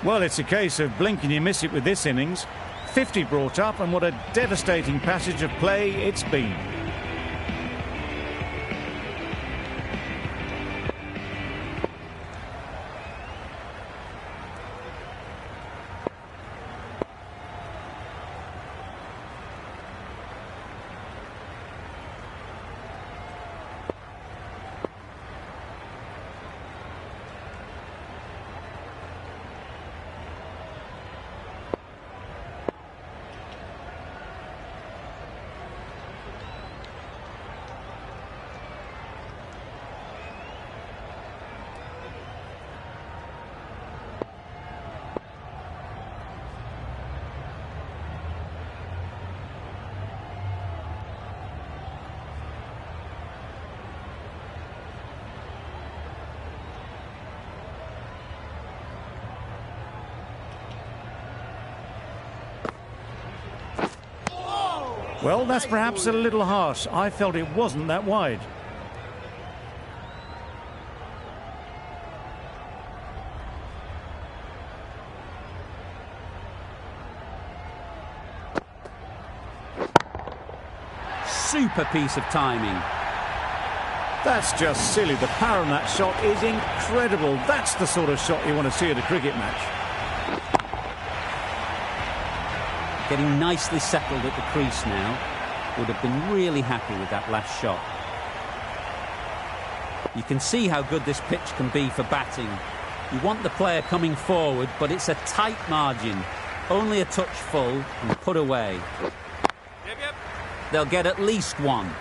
Speaker 2: Well, it's a case of blink and you miss it with this innings. 50 brought up, and what a devastating passage of play it's been. Well, that's perhaps a little harsh. I felt it wasn't that wide.
Speaker 1: Super piece of timing.
Speaker 2: That's just silly. The power on that shot is incredible. That's the sort of shot you want to see at a cricket match.
Speaker 1: Getting nicely settled at the crease now. Would have been really happy with that last shot. You can see how good this pitch can be for batting. You want the player coming forward, but it's a tight margin. Only a touch full and put away.
Speaker 3: Yep.
Speaker 1: They'll get at least one.
Speaker 3: No.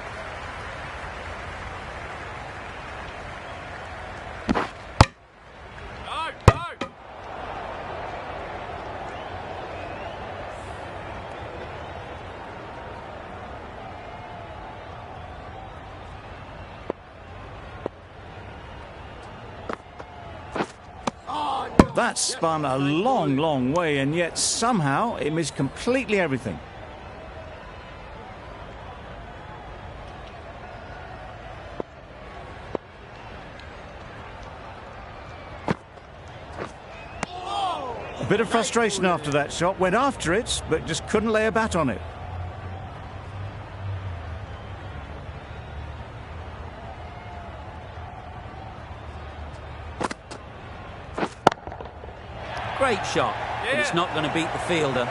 Speaker 2: That spun a long, long way, and yet somehow it missed completely everything. A bit of frustration after that shot. Went after it, but just couldn't lay a bat on it.
Speaker 1: Great shot, but it's not going to beat the fielder.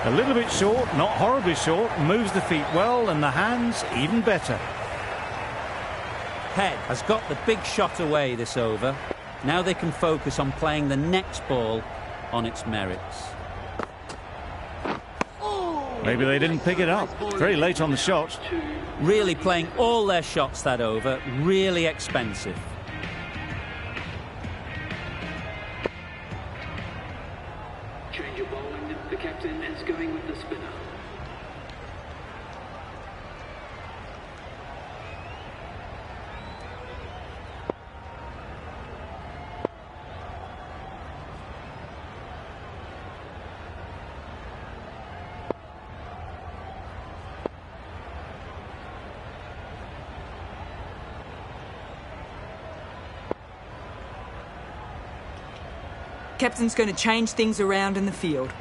Speaker 2: A little bit short, not horribly short. Moves the feet well, and the hands even better.
Speaker 1: Head has got the big shot away this over. Now they can focus on playing the next ball on its merits.
Speaker 2: Maybe they didn't pick it up. Very late on the shot.
Speaker 1: Really playing all their shots that over. Really expensive.
Speaker 7: Change of bowling. The captain is going with the spinner.
Speaker 4: Captain's going to change things around in the field.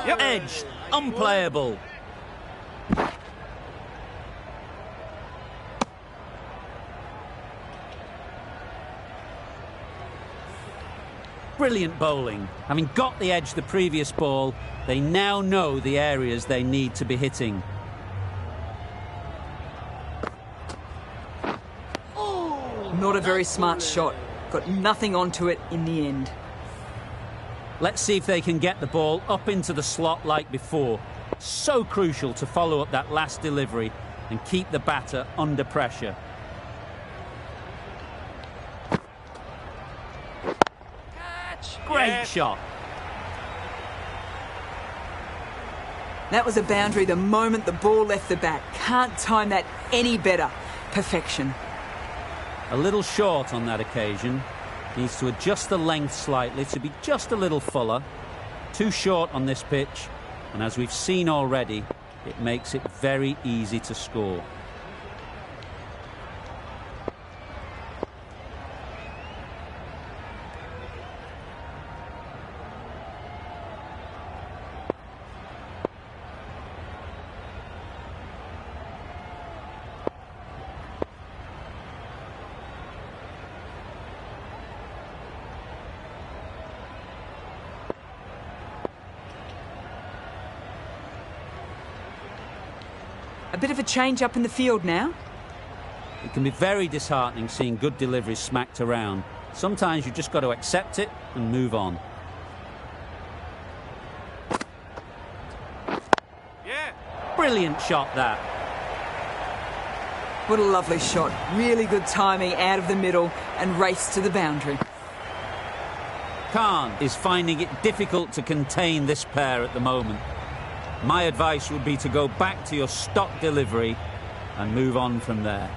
Speaker 1: Edge, unplayable. Brilliant bowling. Having got the edge the previous ball, they now know the areas they need to be hitting.
Speaker 4: Not a very smart shot. Got nothing onto it in the end.
Speaker 1: Let's see if they can get the ball up into the slot like before. So crucial to follow up that last delivery and keep the batter under pressure. Great shot.
Speaker 4: That was a boundary the moment the ball left the bat. Can't time that any better. Perfection.
Speaker 1: A little short on that occasion. Needs to adjust the length slightly to be just a little fuller. Too short on this pitch, and as we've seen already, it makes it very easy to score.
Speaker 4: A bit of a change up in the field now.
Speaker 1: It can be very disheartening seeing good deliveries smacked around. Sometimes you've just got to accept it and move on. Brilliant shot, that.
Speaker 4: What a lovely shot. Really good timing out of the middle and race to the boundary.
Speaker 1: Khan is finding it difficult to contain this pair at the moment. My advice would be to go back to your stock delivery and move on from there.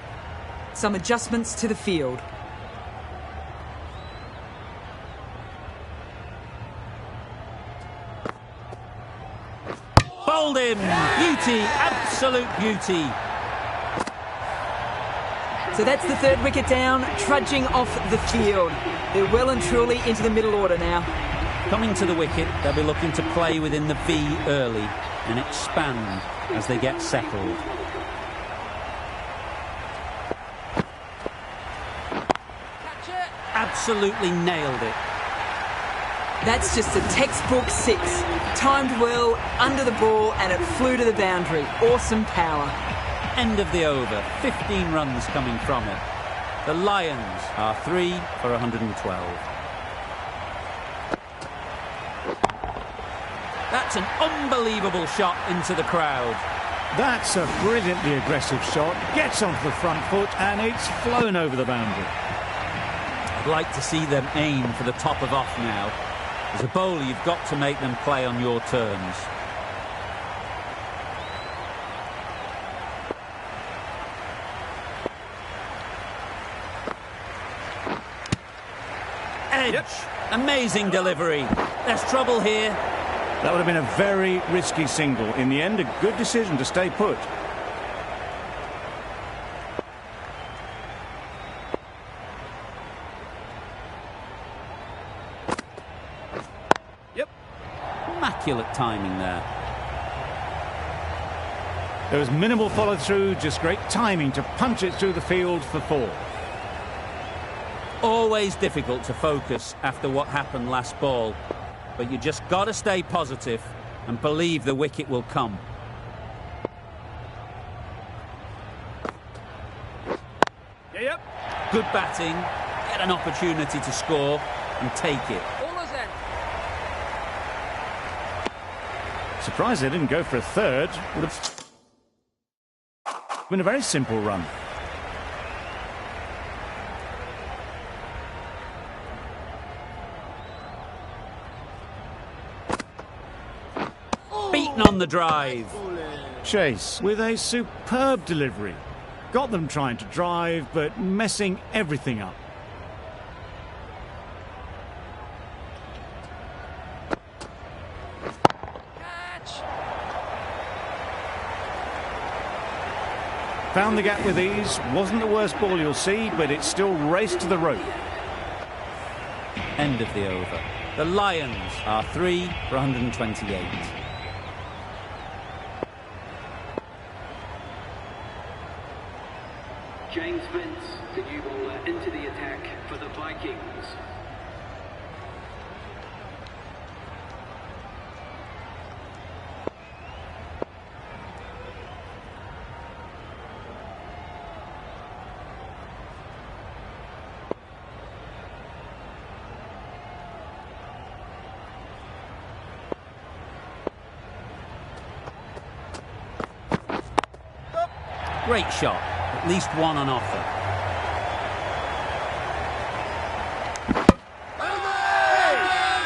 Speaker 4: Some adjustments to the field.
Speaker 1: Bowled him! Beauty, absolute beauty.
Speaker 4: So that's the third wicket down, trudging off the field. They're well and truly into the middle order now.
Speaker 1: Coming to the wicket, they'll be looking to play within the V early and expand as they get settled. Absolutely nailed it.
Speaker 4: That's just a textbook six. Timed well, under the ball, and it flew to the boundary. Awesome power.
Speaker 1: End of the over, 15 runs coming from it. The Lions are 3 for 112. That's an unbelievable shot into the crowd.
Speaker 2: That's a brilliantly aggressive shot. Gets onto the front foot and it's flown over the boundary.
Speaker 1: I'd like to see them aim for the top of off now. As a bowler, you've got to make them play on your terms. Edge. Yep. Amazing delivery. There's trouble here.
Speaker 2: That would have been a very risky single. In the end, a good decision to stay put.
Speaker 1: Yep. Immaculate timing there.
Speaker 2: There was minimal follow-through, just great timing to punch it through the field for 4.
Speaker 1: Always difficult to focus after what happened last ball, but you just got to stay positive and believe the wicket will come.
Speaker 3: Yep.
Speaker 1: Good batting, get an opportunity to score and take it.
Speaker 2: Surprised they didn't go for a third. Would have been a very simple run.
Speaker 1: Beaten on the drive.
Speaker 2: Chase with a superb delivery. Got them trying to drive, but messing everything up. Found the gap with ease. Wasn't the worst ball you'll see, but it still raced to the rope.
Speaker 1: End of the over. The Lions are 3 for 128.
Speaker 7: James Vince, the new bowler, into the attack for the Vikings.
Speaker 1: Great shot. At least one on offer.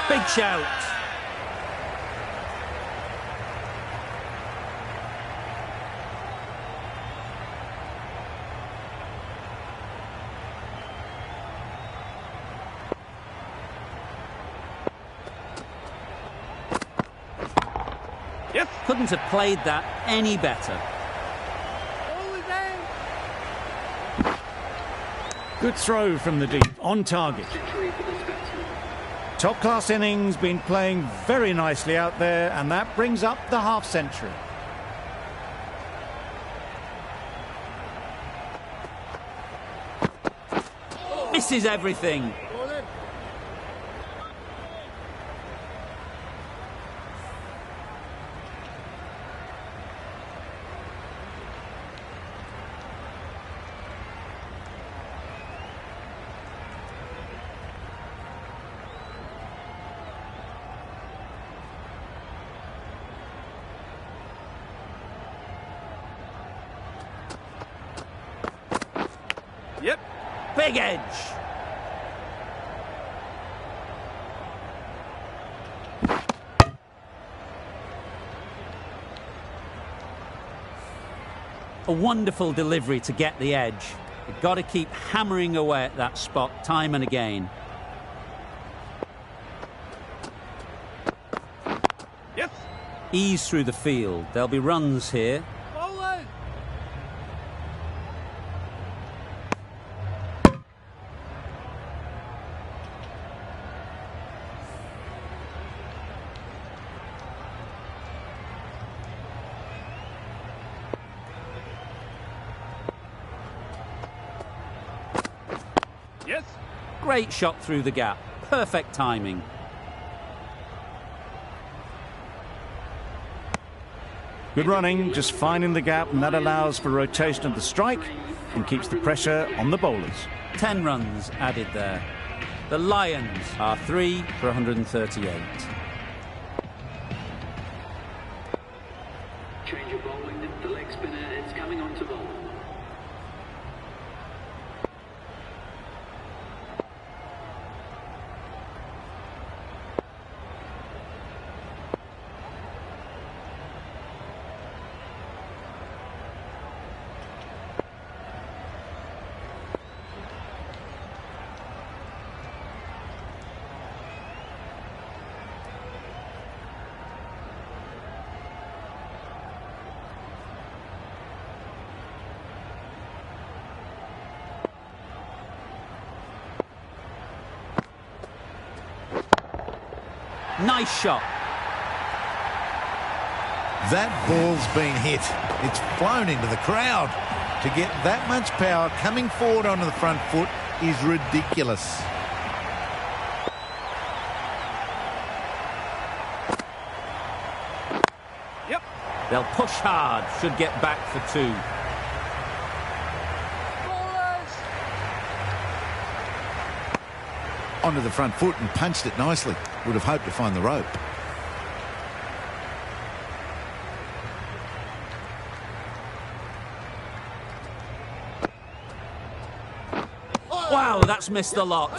Speaker 1: Big shout.
Speaker 3: Yes.
Speaker 1: Couldn't have played that any better.
Speaker 2: Good throw from the deep, on target. Top-class innings, been playing very nicely out there, and that brings up the half-century.
Speaker 1: Misses everything.
Speaker 3: Yep.
Speaker 1: Big edge. A wonderful delivery to get the edge. You've got to keep hammering away at that spot time and again.
Speaker 3: Yep.
Speaker 1: Ease through the field. There'll be runs here.
Speaker 3: Bowling. Yes.
Speaker 1: Great shot through the gap. Perfect timing.
Speaker 2: Good running, just finding the gap, and that allows for rotation of the strike and keeps the pressure on the bowlers.
Speaker 1: 10 runs added there. The Lions are 3 for 138.
Speaker 7: Change of bowling. The leg spinner is coming on to bowl.
Speaker 1: Nice shot.
Speaker 6: That ball's been hit. It's flown into the crowd. To get that much power coming forward onto the front foot is ridiculous.
Speaker 3: Yep.
Speaker 1: They'll push hard. Should get back for 2.
Speaker 6: Onto the front foot and punched it nicely. Would have hoped to find the rope.
Speaker 1: Wow, that's missed the lot.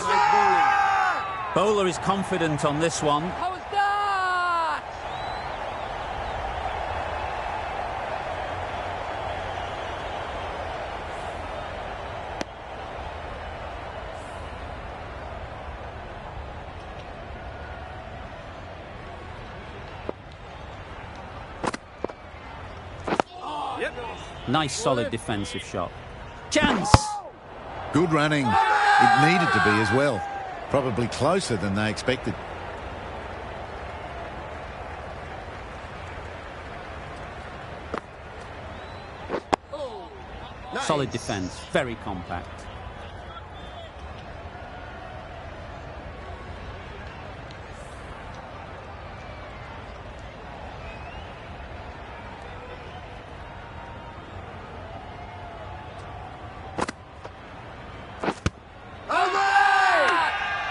Speaker 1: Bowler is confident on this one.
Speaker 3: How was that? Yep.
Speaker 1: Nice solid defensive shot. Chance!
Speaker 6: Good running. It needed to be as well. Probably closer than they expected.
Speaker 1: Solid defence, very compact.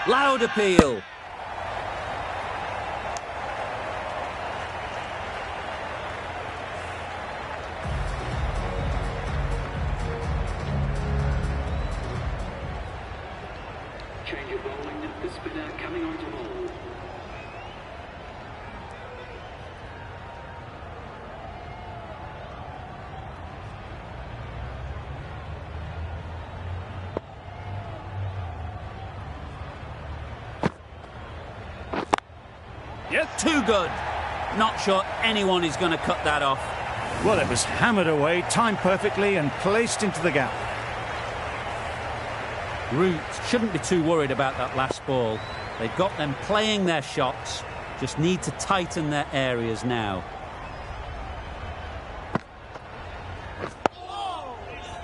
Speaker 1: Loud appeal.
Speaker 7: Change of bowling. The spinner coming on to bowl.
Speaker 3: Yes.
Speaker 1: Too good. Not sure anyone is going to cut that off.
Speaker 2: Well, it was hammered away, timed perfectly and placed into the gap.
Speaker 1: Root shouldn't be too worried about that last ball. They've got them playing their shots, just need to tighten their areas now.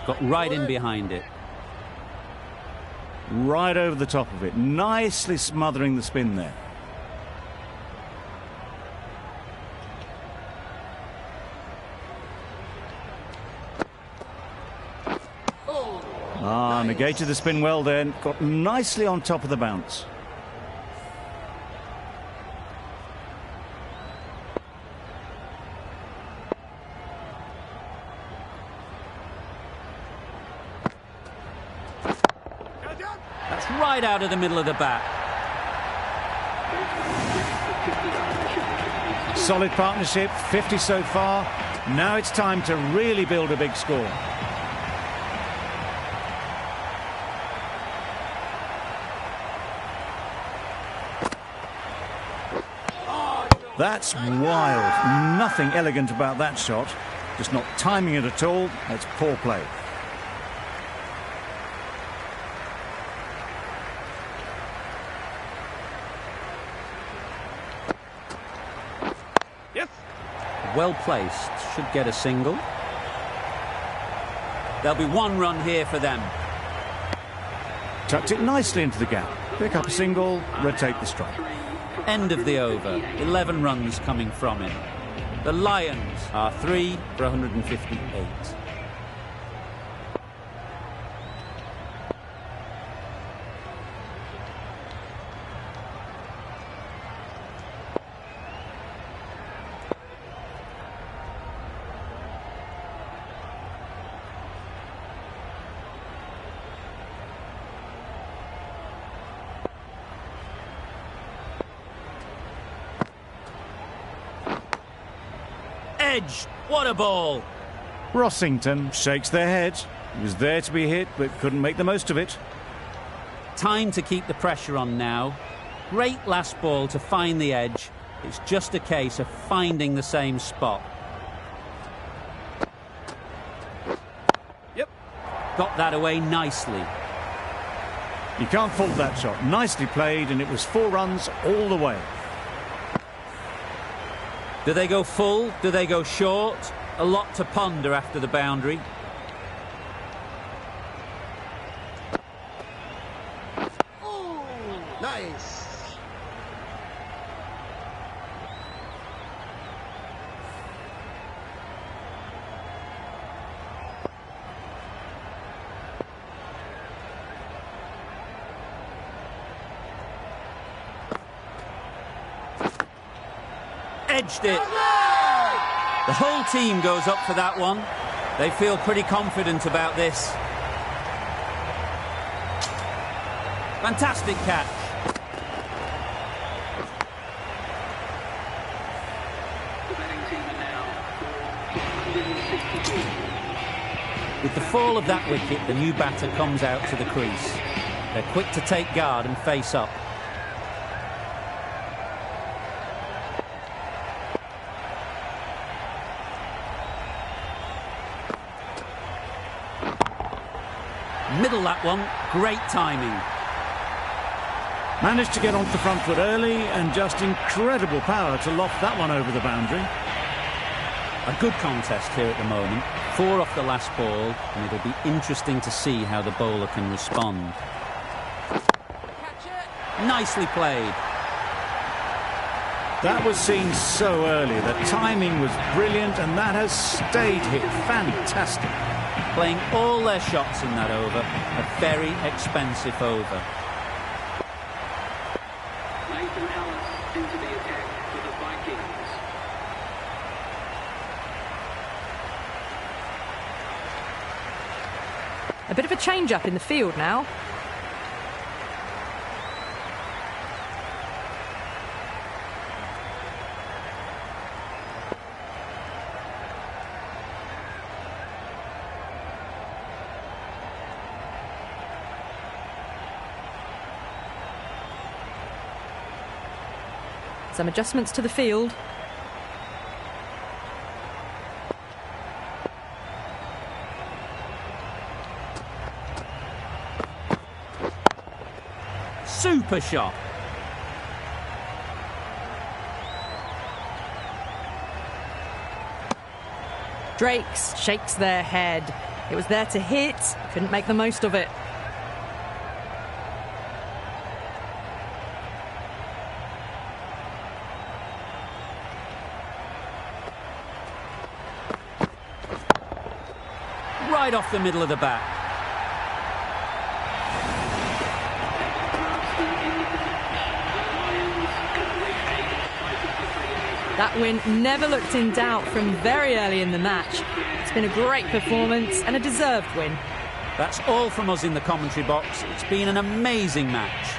Speaker 1: Got right in behind it.
Speaker 2: Right over the top of it, nicely smothering the spin there. Negated the spin well then, got nicely on top of the bounce.
Speaker 1: That's right out of the middle of the bat.
Speaker 2: Solid partnership, 50 so far. Now it's time to really build a big score. That's wild. Nothing elegant about that shot. Just not timing it at all. That's poor play.
Speaker 3: Yes.
Speaker 1: Well placed. Should get a single. There'll be one run here for them.
Speaker 2: Tucked it nicely into the gap. Pick up a single, rotate the strike.
Speaker 1: End of the over. 11 runs coming from it. The Lions are 3 for 158. Edge. What a ball.
Speaker 2: Rossington shakes their head. He was there to be hit, but couldn't make the most of it.
Speaker 1: Time to keep the pressure on now. Great last ball to find the edge. It's just a case of finding the same spot.
Speaker 3: Yep.
Speaker 1: Got that away nicely.
Speaker 2: You can't fault that shot. Nicely played, and it was 4 runs all the way.
Speaker 1: Do they go full? Do they go short? A lot to ponder after the boundary.
Speaker 3: Nice.
Speaker 1: Edged it. The whole team goes up for that one. They feel pretty confident about this. Fantastic catch.
Speaker 7: The batting team are now 462.
Speaker 1: With the fall of that wicket, the new batter comes out to the crease. They're quick to take guard and face up. Middle that one, great timing.
Speaker 2: Managed to get onto the front foot early, and just incredible power to loft that one over the boundary.
Speaker 1: A good contest here at the moment. 4 off the last ball, and it'll be interesting to see how the bowler can respond.
Speaker 3: Catch it.
Speaker 1: Nicely played.
Speaker 2: That was seen so early. The timing was brilliant, and that has stayed hit. Fantastic.
Speaker 1: Playing all their shots in that over. A very expensive over.
Speaker 7: Nathan Ellis into the attack for the Vikings.
Speaker 5: A bit of a change-up in the field now. Some adjustments to the field.
Speaker 1: Super shot.
Speaker 5: Drakes shakes their head. It was there to hit, couldn't make the most of it.
Speaker 1: Right off the middle of the bat.
Speaker 5: That win never looked in doubt from very early in the match. It's been a great performance and a deserved win.
Speaker 1: That's all from us in the commentary box. It's been an amazing match.